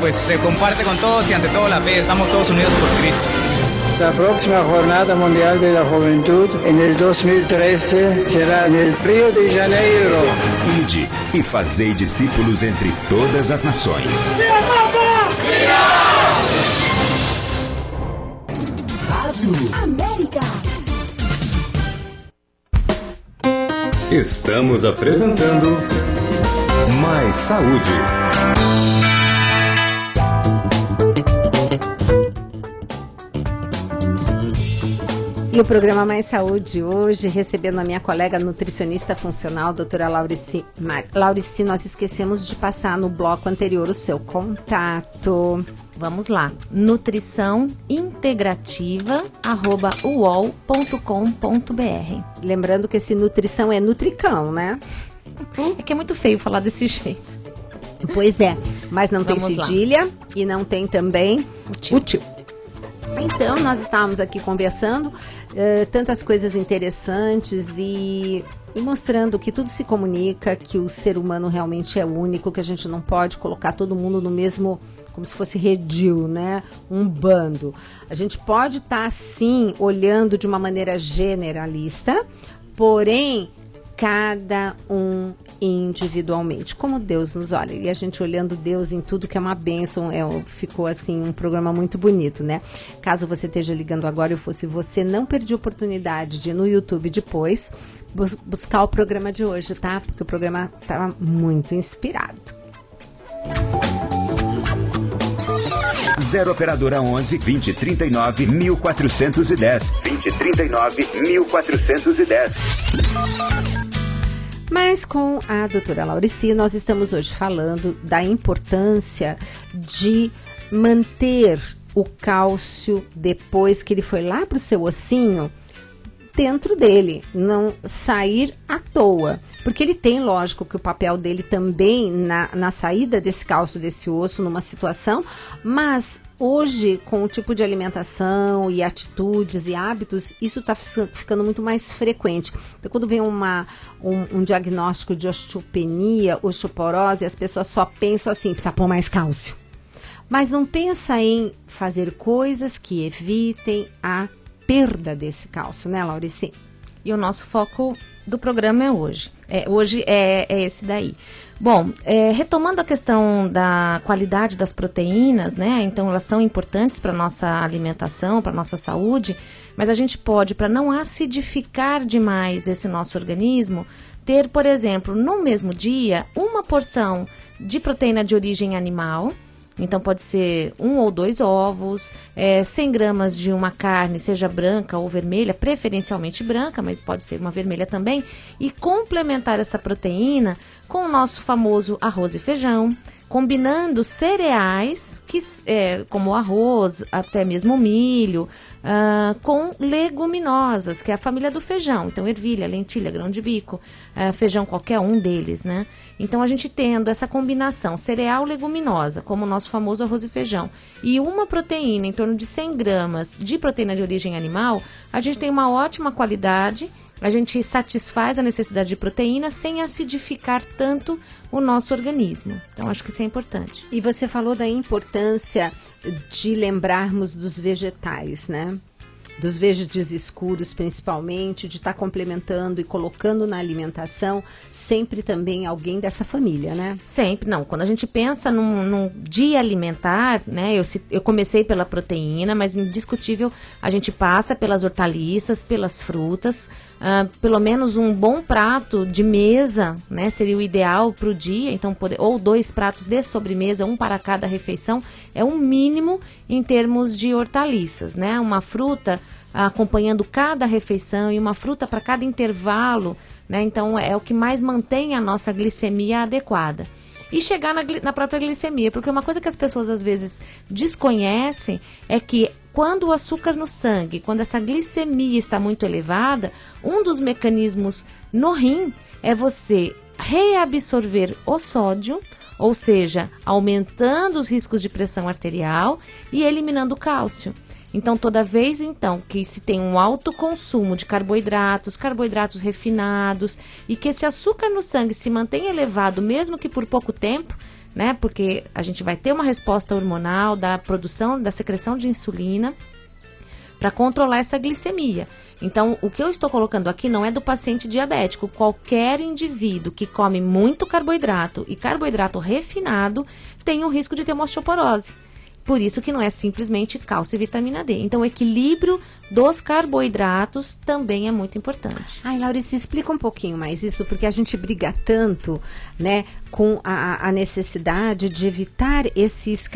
pues se comparte con todos y ante todo la fe, estamos todos unidos por Cristo. La próxima Jornada Mundial de la Juventud en el 2013 será en el Río de Janeiro. Ide e fazei discípulos entre todas as nações. Rádio América. Estamos apresentando Mais Saúde. E o programa Mais Saúde hoje, recebendo a minha colega nutricionista funcional, doutora Laurici. Laurici, nós esquecemos de passar no bloco anterior o seu contato. Vamos lá, nutriçãointegrativa@uol.com.br. Lembrando que esse nutrição é nutricão, né? É que é muito feio falar desse jeito. Pois é, mas não tem Vamos cedilha e não tem também o tio. Então, nós estávamos aqui conversando tantas coisas interessantes e mostrando que tudo se comunica, que o ser humano realmente é único, que a gente não pode colocar todo mundo no mesmo, como se fosse redil, né? Um bando. A gente pode estar, sim, olhando de uma maneira generalista, porém, cada um individualmente, como Deus nos olha. E a gente olhando Deus em tudo, que é uma bênção, ficou assim um programa muito bonito, né? Caso você esteja ligando agora, eu fosse você, não perdi a oportunidade de ir no YouTube depois buscar o programa de hoje, tá? Porque o programa estava muito inspirado. 0 Operadora 11 2039 1410. 2039 1410. Mas com a doutora Laurici, nós estamos hoje falando da importância de manter o cálcio depois que ele foi lá para o seu ossinho dentro dele, não sair à toa. Porque ele tem, lógico, que o papel dele também na saída desse cálcio, desse osso, numa situação, mas hoje, com o tipo de alimentação e atitudes e hábitos, isso está ficando muito mais frequente. Então, quando vem um diagnóstico de osteopenia, osteoporose, as pessoas só pensam assim, precisa pôr mais cálcio. Mas não pensa em fazer coisas que evitem a perda desse cálcio, né, Laurici? E o nosso foco do programa é hoje. Hoje é esse daí. Bom, retomando a questão da qualidade das proteínas, né? Então, elas são importantes para a nossa alimentação, para a nossa saúde, mas a gente pode, para não acidificar demais esse nosso organismo, ter, por exemplo, no mesmo dia, uma porção de proteína de origem animal Então pode ser 1 ou 2 ovos, 100 gramas de uma carne, seja branca ou vermelha, preferencialmente branca, mas pode ser uma vermelha também, e complementar essa proteína com o nosso famoso arroz e feijão, combinando cereais, como arroz, até mesmo milho, com leguminosas, que é a família do feijão. Então, ervilha, lentilha, grão de bico, feijão qualquer um deles, né? Então, a gente tendo essa combinação cereal-leguminosa, como o nosso famoso arroz e feijão, e uma proteína em torno de 100 gramas de proteína de origem animal, a gente tem uma ótima qualidade. A gente satisfaz a necessidade de proteína sem acidificar tanto o nosso organismo. Então, acho que isso é importante. E você falou da importância de lembrarmos dos vegetais, né? Dos verdes escuros, principalmente, de estar complementando e colocando na alimentação sempre também alguém dessa família, né? Sempre, não. Quando a gente pensa num dia alimentar, né? Eu comecei pela proteína, mas indiscutível a gente passa pelas hortaliças, pelas frutas, pelo menos um bom prato de mesa, né? Seria o ideal para o dia, então ou 2 pratos de sobremesa, um para cada refeição, é um mínimo em termos de hortaliças, né? Uma fruta acompanhando cada refeição e uma fruta para cada intervalo, né? Então é o que mais mantém a nossa glicemia adequada. E chegar na própria glicemia, porque uma coisa que as pessoas às vezes desconhecem é que quando o açúcar no sangue, quando essa glicemia está muito elevada, um dos mecanismos no rim é você reabsorver o sódio, ou seja, aumentando os riscos de pressão arterial e eliminando o cálcio. Então, toda vez que se tem um alto consumo de carboidratos refinados, e que esse açúcar no sangue se mantém elevado, mesmo que por pouco tempo, né? Porque a gente vai ter uma resposta hormonal da produção, da secreção de insulina para controlar essa glicemia. Então, o que eu estou colocando aqui não é do paciente diabético. Qualquer indivíduo que come muito carboidrato e carboidrato refinado tem o risco de ter uma osteoporose. Por isso que não é simplesmente cálcio e vitamina D. Então, o equilíbrio dos carboidratos também é muito importante. Ai, Laurice, explica um pouquinho mais isso, porque a gente briga tanto, com a necessidade de evitar esses...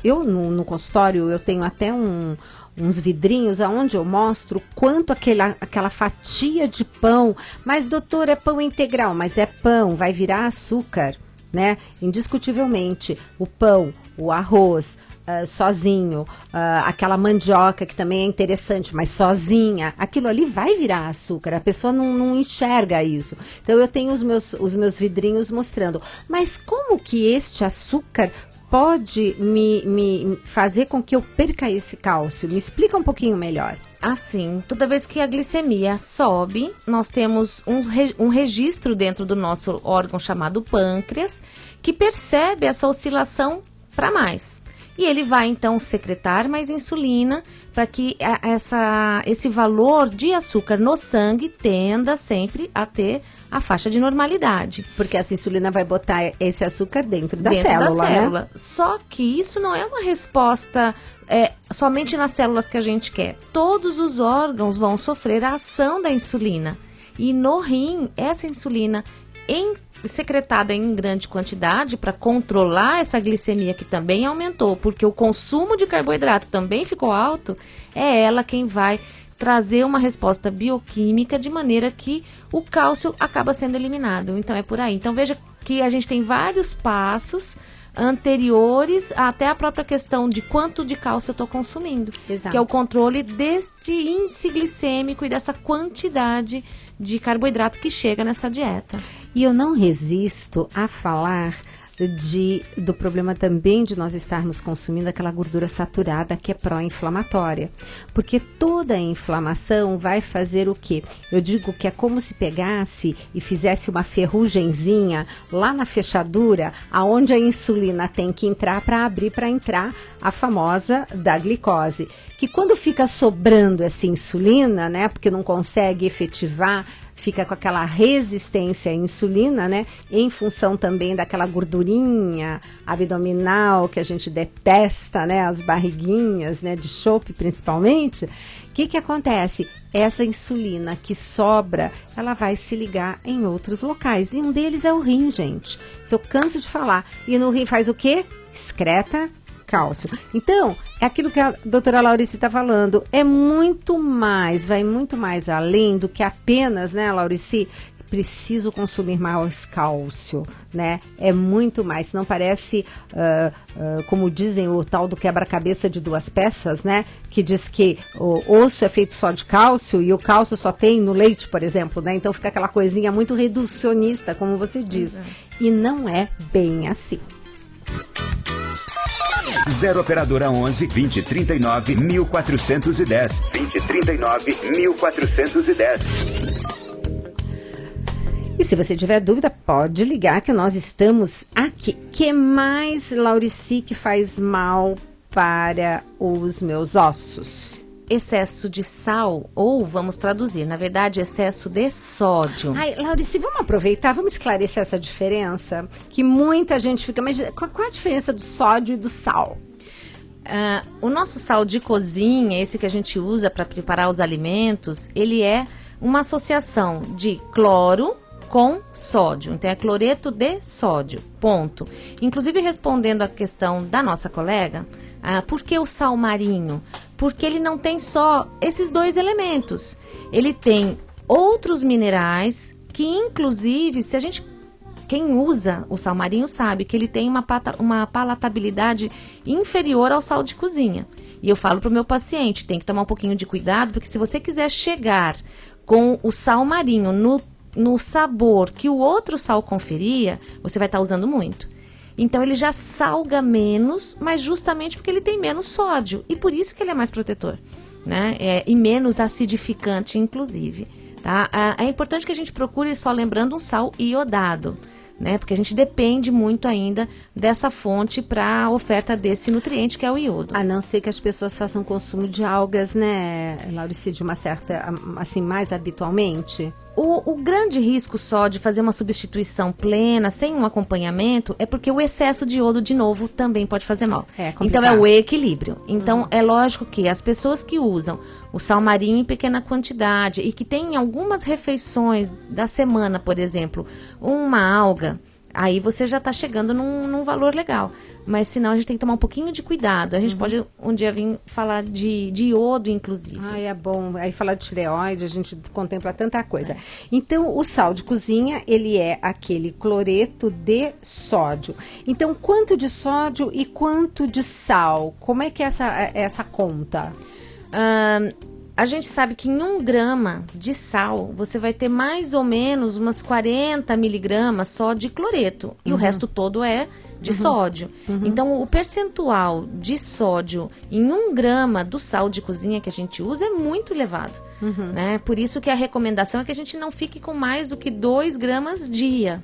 Eu, no consultório, eu tenho até uns vidrinhos onde eu mostro quanto aquela fatia de pão. Mas, doutor, é pão integral, mas é pão, vai virar açúcar, né? Indiscutivelmente, o pão, o arroz... sozinho, aquela mandioca que também é interessante, mas sozinha, aquilo ali vai virar açúcar, a pessoa não enxerga isso. Então eu tenho os meus vidrinhos mostrando, mas como que este açúcar pode me fazer com que eu perca esse cálcio? Me explica um pouquinho melhor. Assim, toda vez que a glicemia sobe, nós temos um registro dentro do nosso órgão chamado pâncreas, que percebe essa oscilação para mais. E ele vai, então, secretar mais insulina para que esse valor de açúcar no sangue tenda sempre a ter a faixa de normalidade. Porque essa insulina vai botar esse açúcar dentro da célula, né? Só que isso não é uma resposta somente nas células que a gente quer. Todos os órgãos vão sofrer a ação da insulina. E no rim, essa insulina secretada em grande quantidade para controlar essa glicemia que também aumentou, porque o consumo de carboidrato também ficou alto, é ela quem vai trazer uma resposta bioquímica de maneira que o cálcio acaba sendo eliminado. Então é por aí. Então veja que a gente tem vários passos anteriores até a própria questão de quanto de cálcio eu estou consumindo. Exato. Que é o controle deste índice glicêmico e dessa quantidade de carboidrato que chega nessa dieta. E eu não resisto a falar do problema também de nós estarmos consumindo aquela gordura saturada que é pró-inflamatória. Porque toda inflamação vai fazer o quê? Eu digo que é como se pegasse e fizesse uma ferrugemzinha lá na fechadura, aonde a insulina tem que entrar para abrir para entrar a famosa da glicose. Que quando fica sobrando essa insulina, né, porque não consegue efetivar, fica com aquela resistência à insulina, né? Em função também daquela gordurinha abdominal que a gente detesta, né? As barriguinhas, né? De chope principalmente. O que acontece? Essa insulina que sobra, ela vai se ligar em outros locais. E um deles é o rim, gente. Se eu canso de falar. E no rim faz o quê? Excreta cálcio. Então, é aquilo que a doutora Laurice está falando, é muito mais, vai muito mais além do que apenas, né, Laurice, preciso consumir mais cálcio, né? É muito mais, não parece, como dizem, o tal do quebra-cabeça de duas peças, né? Que diz que o osso é feito só de cálcio e o cálcio só tem no leite, por exemplo, né? Então fica aquela coisinha muito reducionista, como você diz. E não é bem assim. 0 operadora 11 2039 1410. 2039 1410. E se você tiver dúvida, pode ligar que nós estamos aqui. Que mais, Laurice, que faz mal para os meus ossos? Excesso de sal, ou vamos traduzir, na verdade, excesso de sódio. Ai, Laurice, vamos aproveitar, vamos esclarecer essa diferença, que muita gente fica, mas qual a diferença do sódio e do sal? O nosso sal de cozinha, esse que a gente usa para preparar os alimentos, ele é uma associação de cloro com sódio, então é cloreto de sódio, ponto. Inclusive, respondendo a questão da nossa colega, por que o sal marinho? Porque ele não tem só esses dois elementos, ele tem outros minerais que, inclusive, quem usa o sal marinho sabe que ele tem uma palatabilidade inferior ao sal de cozinha. E eu falo para o meu paciente, tem que tomar um pouquinho de cuidado, porque se você quiser chegar com o sal marinho no sabor que o outro sal conferia, você vai estar usando muito. Então ele já salga menos, mas justamente porque ele tem menos sódio. E por isso que ele é mais protetor, né? E menos acidificante, inclusive. Tá? É importante que a gente procure, só lembrando, um sal iodado, né? Porque a gente depende muito ainda dessa fonte para a oferta desse nutriente, que é o iodo. A não ser que as pessoas façam consumo de algas, né, Laurice, de uma certa, assim, mais habitualmente. O grande risco só de fazer uma substituição plena, sem um acompanhamento, é porque o excesso de iodo, de novo, também pode fazer mal. Então é o equilíbrio. Então é lógico que as pessoas que usam o sal marinho em pequena quantidade e que tem algumas refeições da semana, por exemplo, uma alga, aí você já está chegando num valor legal. Mas senão a gente tem que tomar um pouquinho de cuidado. A gente pode um dia vir falar de iodo, inclusive. Ai, é bom. Aí falar de tireoide, a gente contempla tanta coisa. Então, o sal de cozinha, ele é aquele cloreto de sódio. Então, quanto de sódio e quanto de sal? Como é que é essa conta? A gente sabe que em 1 grama de sal, você vai ter mais ou menos umas 40 miligramas só de cloreto. E o resto todo é de sódio. Então, o percentual de sódio em 1 grama do sal de cozinha que a gente usa é muito elevado. Né? Por isso que a recomendação é que a gente não fique com mais do que 2 gramas dia.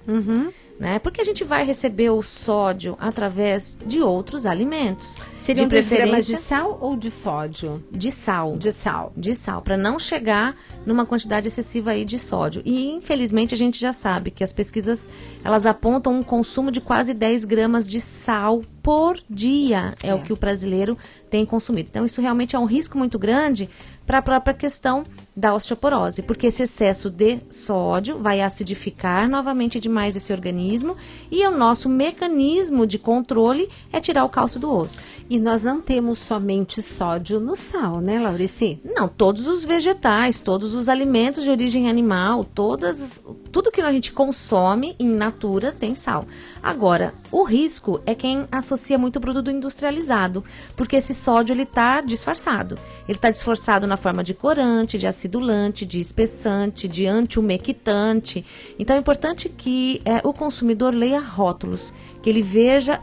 Né? Porque a gente vai receber o sódio através de outros alimentos. Seriam 2 gramas de sal ou de sódio? De sal. De sal. De sal, para não chegar numa quantidade excessiva aí de sódio. E, infelizmente, a gente já sabe que as pesquisas, elas apontam um consumo de quase 10 gramas de sal por dia. É o que o brasileiro tem consumido. Então, isso realmente é um risco muito grande para a própria questão da osteoporose, porque esse excesso de sódio vai acidificar novamente demais esse organismo e o nosso mecanismo de controle é tirar o cálcio do osso. E nós não temos somente sódio no sal, né, Laurice? Não, todos os vegetais, todos os alimentos de origem animal, tudo que a gente consome in natura tem sal. Agora, o risco é quem associa muito o produto industrializado, porque esse sódio ele está disfarçado. Ele está disfarçado na forma de corante, de acidulante, de espessante, de antiumectante. Então é importante que o consumidor leia rótulos, que ele veja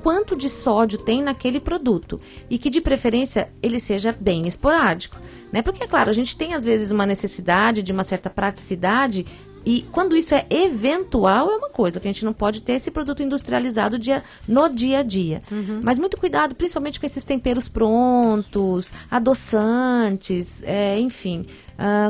quanto de sódio tem naquele produto e que de preferência ele seja bem esporádico, né? Porque, claro, a gente tem às vezes uma necessidade de uma certa praticidade. E quando isso é eventual, é uma coisa, que a gente não pode ter esse produto industrializado no dia a dia. Mas muito cuidado, principalmente com esses temperos prontos, adoçantes, enfim.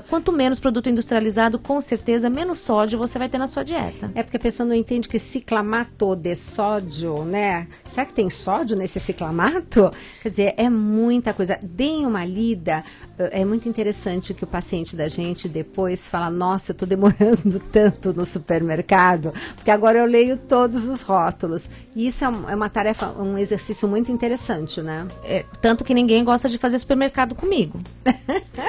Quanto menos produto industrializado, com certeza, menos sódio você vai ter na sua dieta. É porque a pessoa não entende que ciclamato de sódio, né? Será que tem sódio nesse ciclamato? Quer dizer, é muita coisa. Deem uma lida. É muito interessante que o paciente da gente depois fala, nossa, eu estou demorando tanto no supermercado, porque agora eu leio todos os rótulos. E isso é uma tarefa, um exercício muito interessante, né? Tanto que ninguém gosta de fazer supermercado comigo.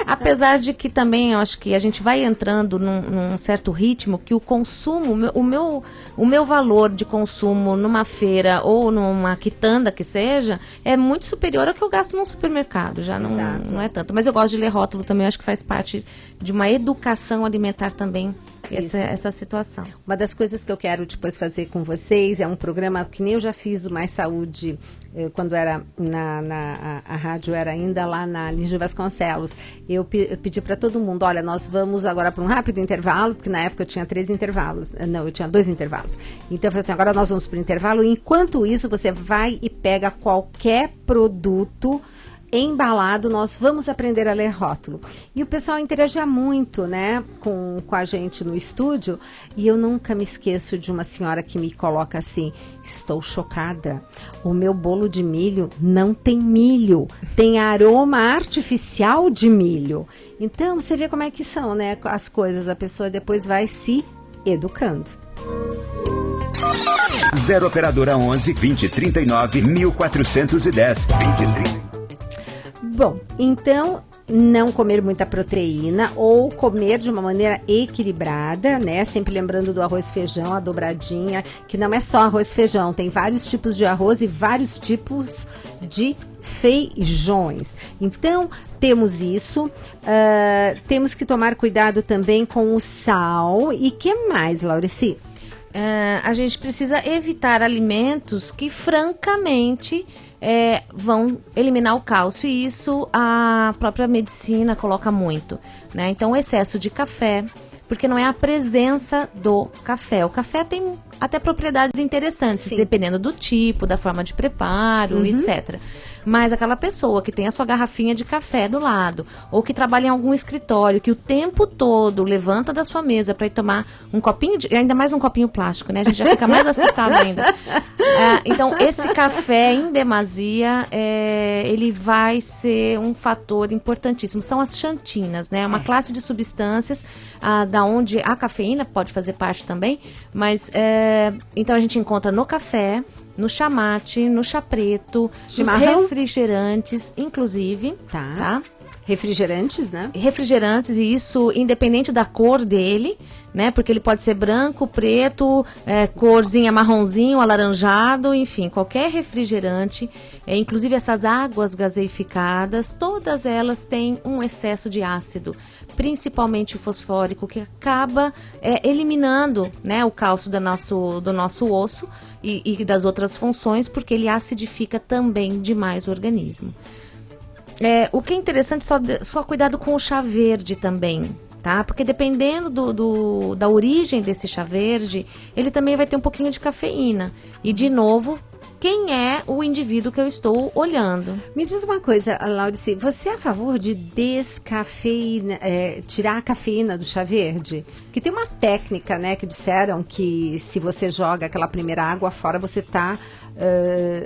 Apesar de que também eu acho que a gente vai entrando num certo ritmo que o consumo, o meu valor de consumo numa feira ou numa quitanda que seja, é muito superior ao que eu gasto num supermercado. Já não é tanto. Mas eu gosto de ler rótulo também, acho que faz parte de uma educação alimentar também, essa situação. Uma das coisas que eu quero depois fazer com vocês é um programa que nem eu já fiz o Mais Saúde, quando era a rádio era ainda lá na Lígia Vasconcelos. Eu pedi para todo mundo, olha, nós vamos agora para um rápido intervalo, porque na época eu tinha 3 intervalos. Não, eu tinha 2 intervalos. Então eu falei assim, agora nós vamos para o intervalo. Enquanto isso, você vai e pega qualquer produto embalado, nós vamos aprender a ler rótulo. E o pessoal interagia muito, né, com a gente no estúdio, e eu nunca me esqueço de uma senhora que me coloca assim, estou chocada, o meu bolo de milho não tem milho, tem aroma artificial de milho. Então, você vê como é que são, né, as coisas, a pessoa depois vai se educando. 0 operadora 11 20 39 1410 2030. Bom, então, não comer muita proteína ou comer de uma maneira equilibrada, né? Sempre lembrando do arroz e feijão, a dobradinha, que não é só arroz e feijão, tem vários tipos de arroz e vários tipos de feijões. Então, temos isso. Temos que tomar cuidado também com o sal. E que mais, Laurici? A gente precisa evitar alimentos que, francamente, vão eliminar o cálcio, e isso a própria medicina coloca muito, né? Então, o excesso de café, porque não é a presença do café. O café tem até propriedades interessantes, sim, dependendo do tipo, da forma de preparo, etc. Mas aquela pessoa que tem a sua garrafinha de café do lado, ou que trabalha em algum escritório, que o tempo todo levanta da sua mesa para ir tomar um copinho, ainda mais um copinho plástico, né? A gente já fica mais assustado ainda. Então, esse café em demasia, ele vai ser um fator importantíssimo. São as xantinas, né? Uma classe de substâncias da onde a cafeína pode fazer parte também, mas então a gente encontra no café, no chá mate, no chá preto, nos refrigerantes, inclusive, tá? Refrigerantes, né? Refrigerantes, e isso independente da cor dele, né? Porque ele pode ser branco, preto, corzinha marronzinho, alaranjado, enfim, qualquer refrigerante, inclusive essas águas gaseificadas, todas elas têm um excesso de ácido, principalmente o fosfórico, que acaba eliminando, né, o cálcio do nosso osso e das outras funções, porque ele acidifica também demais o organismo. O que é interessante, só cuidado com o chá verde também, tá? Porque dependendo da origem desse chá verde, ele também vai ter um pouquinho de cafeína. E, de novo, quem é o indivíduo que eu estou olhando? Me diz uma coisa, Laurici, você é a favor de tirar a cafeína do chá verde? Que tem uma técnica, né, que disseram que se você joga aquela primeira água fora, você está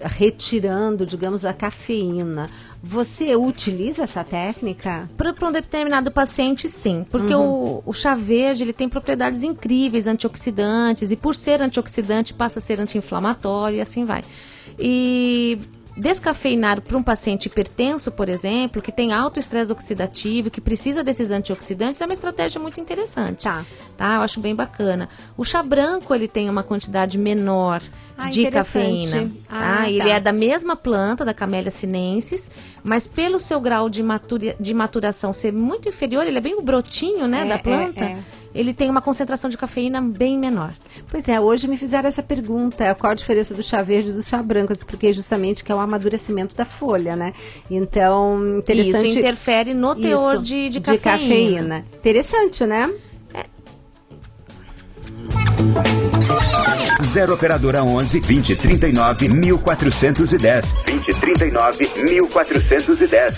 retirando, digamos, a cafeína. Você utiliza essa técnica? Para um determinado paciente, sim. Porque o chá verde, ele tem propriedades incríveis, antioxidantes, e por ser antioxidante, passa a ser anti-inflamatório, e assim vai. E descafeinar para um paciente hipertenso, por exemplo, que tem alto estresse oxidativo, que precisa desses antioxidantes, é uma estratégia muito interessante. Tá? Eu acho bem bacana. O chá branco, ele tem uma quantidade menor de cafeína. Ele é da mesma planta, da Camellia sinensis, mas pelo seu grau de maturação ser muito inferior, ele é bem o brotinho, né, da planta, ele tem uma concentração de cafeína bem menor. Pois é, hoje me fizeram essa pergunta, qual a diferença do chá verde e do chá branco? Eu expliquei justamente que é o amadurecimento da folha, né? Então, interessante. Isso interfere no teor de cafeína. Interessante, né? 0 operadora 11 20 39 1410 20 39 1410.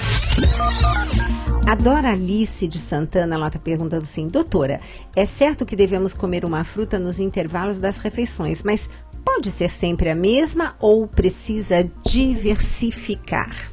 A Doralice de Santana, ela está perguntando assim: doutora, é certo que devemos comer uma fruta nos intervalos das refeições, mas pode ser sempre a mesma ou precisa diversificar?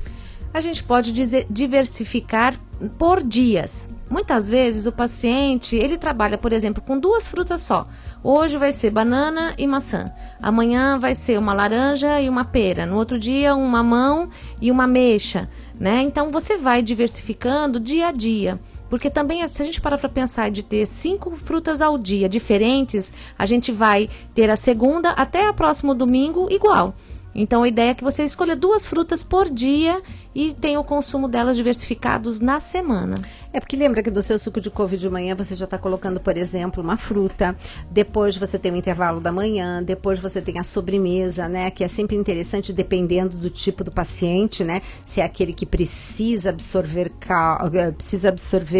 A gente pode diversificar por dias. Muitas vezes o paciente, ele trabalha, por exemplo, com 2 frutas só. Hoje vai ser banana e maçã. Amanhã vai ser uma laranja e uma pera. No outro dia, um mamão e uma ameixa, né? Então, você vai diversificando dia a dia. Porque também, se a gente parar para pensar de ter 5 frutas ao dia diferentes, a gente vai ter a segunda até o próximo domingo igual. Então, a ideia é que você escolha 2 frutas por dia e tenha o consumo delas diversificados na semana. É porque lembra que do seu suco de couve de manhã você já está colocando, por exemplo, uma fruta. Depois você tem o intervalo da manhã. Depois você tem a sobremesa, né? Que é sempre interessante dependendo do tipo do paciente, né? Se é aquele que precisa absorver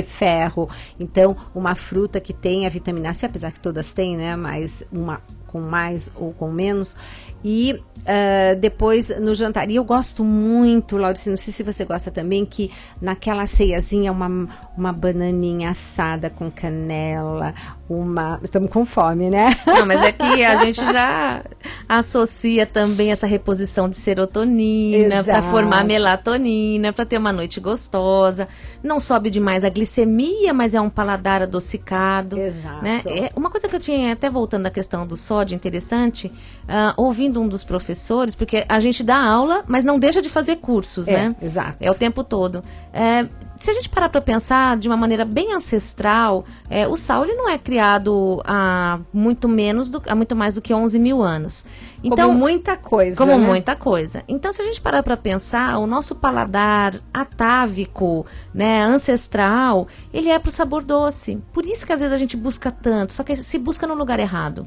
ferro. Então, uma fruta que tem a vitamina C, apesar que todas têm, né? Mas uma com mais ou com menos. E depois no jantar. E eu gosto muito, Laurice, não sei se você gosta também, que naquela ceiazinha uma bananinha assada com canela, estamos com fome, né? Não, mas é que a gente já associa também essa reposição de serotonina para formar melatonina, para ter uma noite gostosa. Não sobe demais a glicemia, mas é um paladar adocicado. Exato. Né? É uma coisa que eu tinha, até voltando à questão do sódio, interessante, ouvindo um dos professores, porque a gente dá aula, mas não deixa de fazer cursos, né? Exato. É o tempo todo. Se a gente parar para pensar de uma maneira bem ancestral, o sal ele não é criado há muito mais do que 11 mil anos. Então, como muita coisa, Como né? muita coisa. Então, se a gente parar para pensar, o nosso paladar atávico, né, ancestral, ele é para o sabor doce. Por isso que às vezes a gente busca tanto, só que se busca no lugar errado.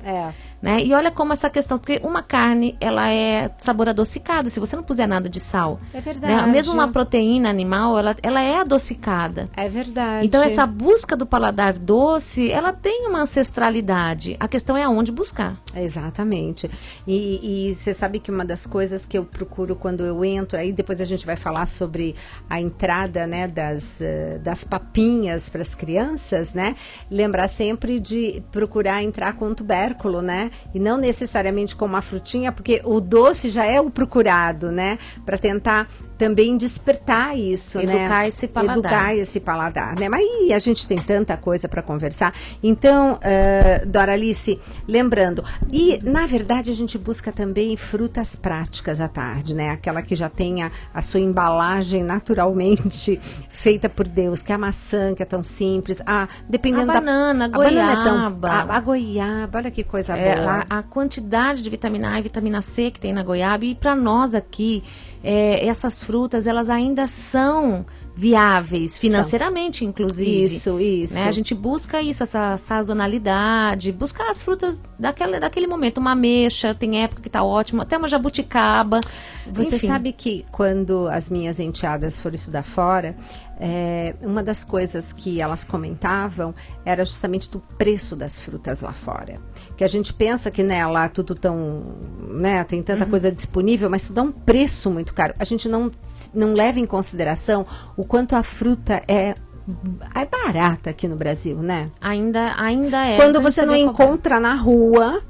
Né? E olha como essa questão, porque uma carne, ela é sabor adocicado, se você não puser nada de sal. É verdade. Né? Mesmo uma proteína animal, ela é adocicada. É verdade. Então, essa busca do paladar doce, ela tem uma ancestralidade. A questão é aonde buscar. Exatamente. E você sabe que uma das coisas que eu procuro quando eu entro, aí depois a gente vai falar sobre a entrada, né, das papinhas para as crianças, né? Lembrar sempre de procurar entrar com um tubérculo, né? E não necessariamente com uma frutinha, porque o doce já é o procurado, né? Para tentar também despertar isso, Educar né? esse paladar. Educar esse paladar, né? Mas aí a gente tem tanta coisa para conversar. Então, Doralice, lembrando, e na verdade a gente busca também frutas práticas à tarde, né? Aquela que já tenha a sua embalagem naturalmente feita por Deus, que é a maçã, que é tão simples. Dependendo a banana, da... a goiaba. A banana a goiaba, olha que coisa boa. A quantidade de vitamina A e vitamina C que tem na goiaba. E para nós aqui, essas frutas, elas ainda são viáveis, financeiramente, inclusive. Isso. Né? A gente busca isso, essa sazonalidade, buscar as frutas daquele momento. Uma ameixa, tem época que tá ótimo, até uma jabuticaba. Você enfim. sabe que quando as minhas enteadas foram estudar fora, uma das coisas que elas comentavam era justamente do preço das frutas lá fora. Que a gente pensa que, né, lá tudo tão, né, tem tanta coisa disponível, mas tudo dá um preço muito caro. A gente não leva em consideração o quanto a fruta é barata aqui no Brasil, né? Ainda é. Quando você não encontra na rua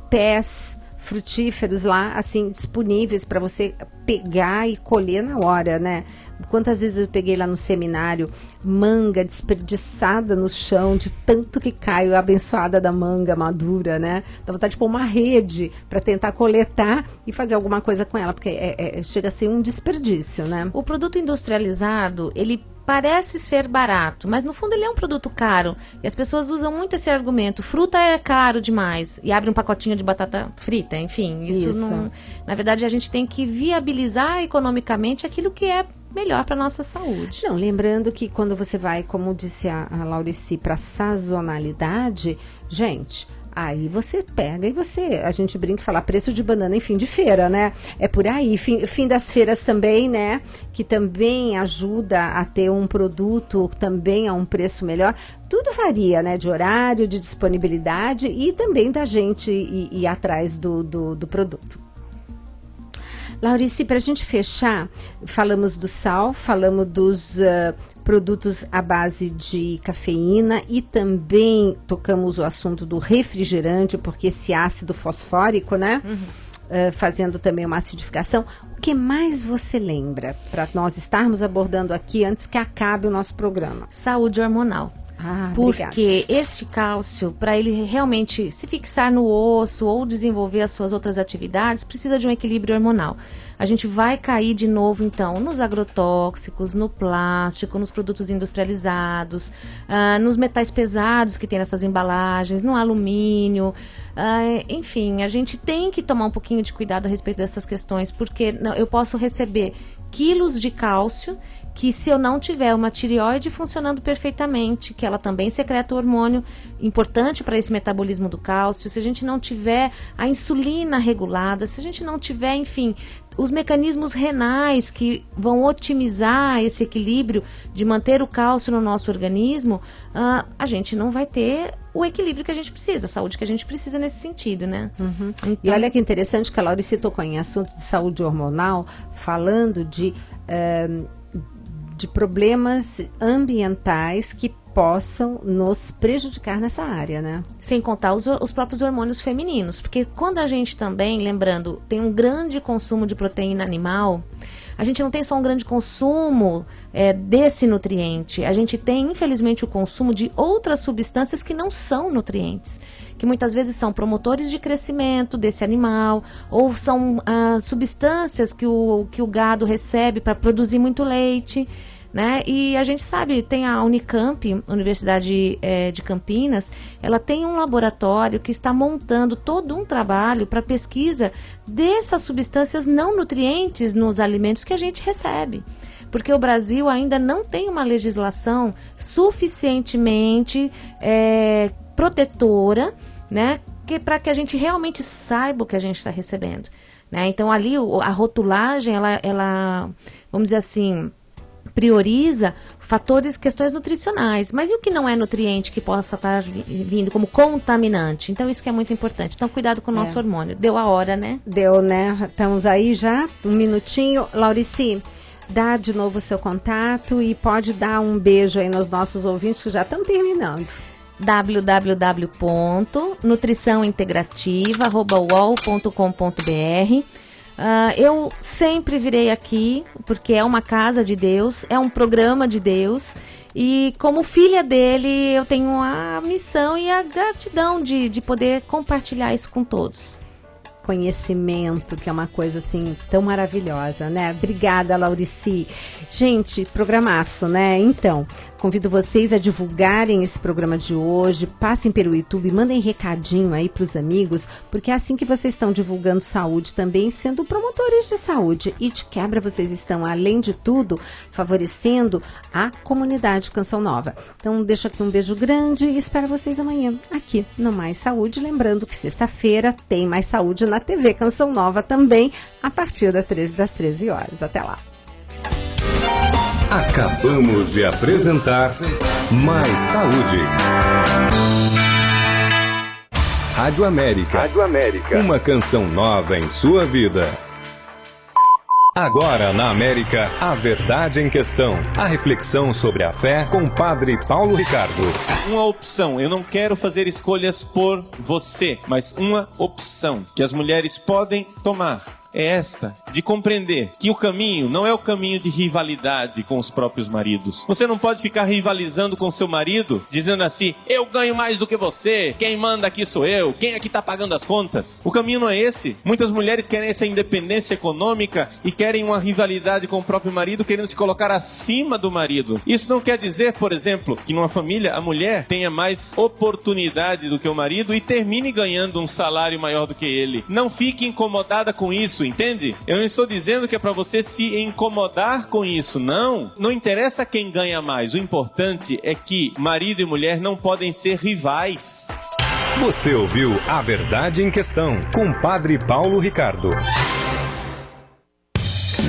pés frutíferos lá, assim, disponíveis para você pegar e colher na hora, né? Quantas vezes eu peguei lá no seminário manga desperdiçada no chão, de tanto que caiu, abençoada da manga madura, né? Dá vontade de pôr uma rede para tentar coletar e fazer alguma coisa com ela, porque chega a ser um desperdício, né? O produto industrializado, ele parece ser barato, mas no fundo ele é um produto caro. E as pessoas usam muito esse argumento: fruta é caro demais. E abre um pacotinho de batata frita, enfim. Isso. Não... Na verdade, a gente tem que viabilizar economicamente aquilo que é melhor para nossa saúde. Não, lembrando que quando você vai, como disse a Laurice, para sazonalidade, gente... Aí você pega e a gente brinca e fala preço de banana em fim de feira, né? É por aí, fim das feiras também, né? Que também ajuda a ter um produto também a um preço melhor. Tudo varia, né? De horário, de disponibilidade e também da gente ir atrás do produto. Laurice, para a gente fechar, falamos do sal, falamos dos produtos à base de cafeína e também tocamos o assunto do refrigerante, porque esse ácido fosfórico, né? Fazendo também uma acidificação. O que mais você lembra para nós estarmos abordando aqui antes que acabe o nosso programa? Saúde hormonal. Porque este cálcio, para ele realmente se fixar no osso ou desenvolver as suas outras atividades, precisa de um equilíbrio hormonal. A gente vai cair de novo, então, nos agrotóxicos, no plástico, nos produtos industrializados, nos metais pesados que tem nessas embalagens, no alumínio. Enfim, a gente tem que tomar um pouquinho de cuidado a respeito dessas questões, porque eu posso receber quilos de cálcio que, se eu não tiver uma tireoide funcionando perfeitamente, que ela também secreta o hormônio importante para esse metabolismo do cálcio, se a gente não tiver a insulina regulada, se a gente não tiver, enfim, os mecanismos renais que vão otimizar esse equilíbrio de manter o cálcio no nosso organismo, a gente não vai ter o equilíbrio que a gente precisa, a saúde que a gente precisa nesse sentido, né? Então, e olha que interessante que a Laurice tocou em assunto de saúde hormonal, falando de problemas ambientais que possam nos prejudicar nessa área, né? Sem contar os próprios hormônios femininos, porque quando a gente também, lembrando, tem um grande consumo de proteína animal, a gente não tem só um grande consumo desse nutriente, a gente tem, infelizmente, o consumo de outras substâncias que não são nutrientes, que muitas vezes são promotores de crescimento desse animal, ou são substâncias que o gado recebe para produzir muito leite, né? E a gente sabe, tem a Unicamp, Universidade de Campinas, ela tem um laboratório que está montando todo um trabalho para pesquisa dessas substâncias não nutrientes nos alimentos que a gente recebe. Porque o Brasil ainda não tem uma legislação suficientemente protetora, né, para que a gente realmente saiba o que a gente está recebendo, né? Então ali a rotulagem, ela, vamos dizer assim, prioriza questões nutricionais, mas e o que não é nutriente que possa estar vindo como contaminante? Então isso que é muito importante. Então cuidado com o nosso hormônio. Deu a hora, né? Deu, né? Estamos aí já, um minutinho. Laurice, dá de novo o seu contato e pode dar um beijo aí nos nossos ouvintes que já estão terminando. www.nutriçãointegrativa@uol.com.br. Eu sempre virei aqui porque é uma casa de Deus, é um programa de Deus, e como filha dele eu tenho a missão e a gratidão de poder compartilhar isso com todos. Conhecimento, que é uma coisa assim tão maravilhosa, né? Obrigada, Laurice. Gente, programaço, né? Então, convido vocês a divulgarem esse programa de hoje, passem pelo YouTube, mandem recadinho aí para os amigos, porque é assim que vocês estão divulgando saúde também, sendo promotores de saúde. E de quebra vocês estão, além de tudo, favorecendo a comunidade Canção Nova. Então, deixo aqui um beijo grande e espero vocês amanhã aqui no Mais Saúde. Lembrando que sexta-feira tem Mais Saúde na TV Canção Nova também, a partir das 13 horas. Até lá. Acabamos de apresentar Mais Saúde. Rádio América. Uma canção nova em sua vida. Agora na América, a verdade em questão. A reflexão sobre a fé com o Padre Paulo Ricardo. Uma opção, eu não quero fazer escolhas por você, mas uma opção que as mulheres podem tomar é esta, de compreender que o caminho não é o caminho de rivalidade com os próprios maridos. Você não pode ficar rivalizando com seu marido, dizendo assim, eu ganho mais do que você, quem manda aqui sou eu, quem aqui está pagando as contas. O caminho não é esse. Muitas mulheres querem essa independência econômica e querem uma rivalidade com o próprio marido, querendo se colocar acima do marido. Isso não quer dizer, por exemplo, que numa família a mulher tenha mais oportunidade do que o marido e termine ganhando um salário maior do que ele. Não fique incomodada com isso, entende? Eu não estou dizendo que é para você se incomodar com isso, não. Não interessa quem ganha mais. O importante é que marido e mulher não podem ser rivais. Você ouviu A Verdade em Questão com o Padre Paulo Ricardo.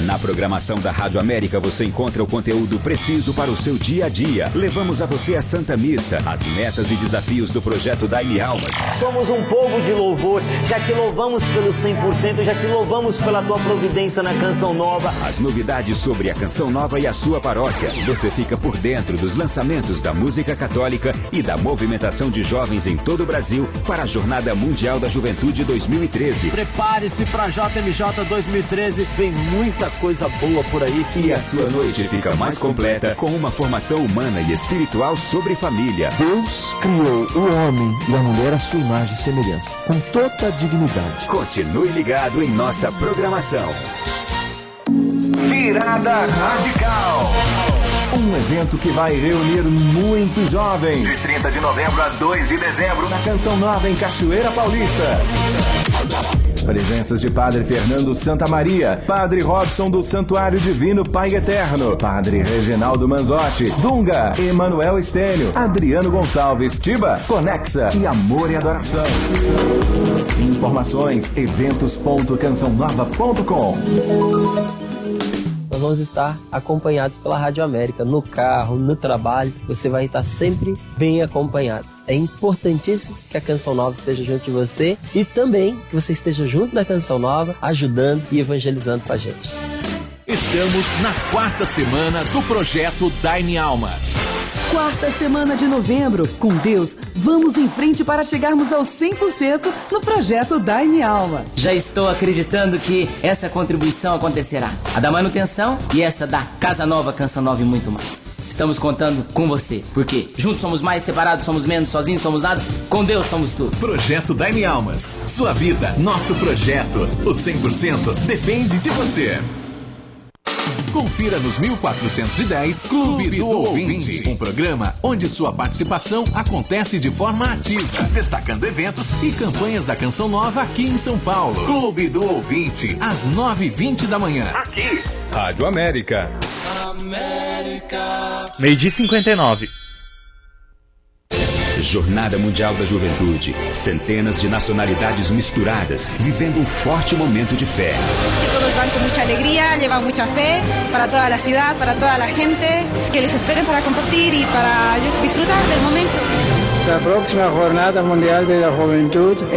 Na programação da Rádio América você encontra o conteúdo preciso para o seu dia a dia. Levamos a você a Santa Missa, as metas e desafios do projeto Dai-me Almas. Somos um povo de louvor, já te louvamos pelo 100%, já te louvamos pela tua providência na Canção Nova. As novidades sobre a Canção Nova e a sua paróquia. Você fica por dentro dos lançamentos da música católica e da movimentação de jovens em todo o Brasil para a Jornada Mundial da Juventude 2013. Prepare-se para JMJ 2013, vem muita coisa boa por aí. E a sua noite fica mais completa com uma formação humana e espiritual sobre família. Deus criou o homem e a mulher à sua imagem e semelhança, com toda a dignidade. Continue ligado em nossa programação. Virada Radical. Um evento que vai reunir muitos jovens. De 30 de novembro a 2 de dezembro, na Canção Nova, em Cachoeira Paulista. Presenças de Padre Fernando Santa Maria, Padre Robson do Santuário Divino Pai Eterno, Padre Reginaldo Manzotti, Dunga, Emanuel Estênio, Adriano Gonçalves, Tiba, Conexa e Amor e Adoração. Informações, eventos.cançãonova.com. Nós vamos estar acompanhados pela Rádio América, no carro, no trabalho, você vai estar sempre bem acompanhado. É importantíssimo que a Canção Nova esteja junto de você e também que você esteja junto da Canção Nova, ajudando e evangelizando com a gente. Estamos na 4ª semana do projeto Dai-me Almas. 4ª semana de novembro. Com Deus, vamos em frente para chegarmos aos 100% no projeto Dai-me Almas. Já estou acreditando que essa contribuição acontecerá. A da manutenção e essa da Casa Nova, Canção Nova e muito mais. Estamos contando com você, porque juntos somos mais, separados somos menos, sozinhos somos nada, com Deus somos tudo. Projeto Dai-me Almas. Sua vida, nosso projeto. O 100% depende de você. Confira nos 1410 Clube do Ouvinte, um programa onde sua participação acontece de forma ativa, destacando eventos e campanhas da Canção Nova aqui em São Paulo. Clube do Ouvinte, às 9h20 da manhã. Aqui. Rádio América. Meio-dia 59. Jornada Mundial da Juventude. Centenas de nacionalidades misturadas, vivendo um forte momento de fé. Todos van con mucha alegría, llevan mucha fe para toda la ciudad, para toda la gente, que les esperen para compartir y para disfrutar del momento. La próxima Jornada Mundial de la Juventud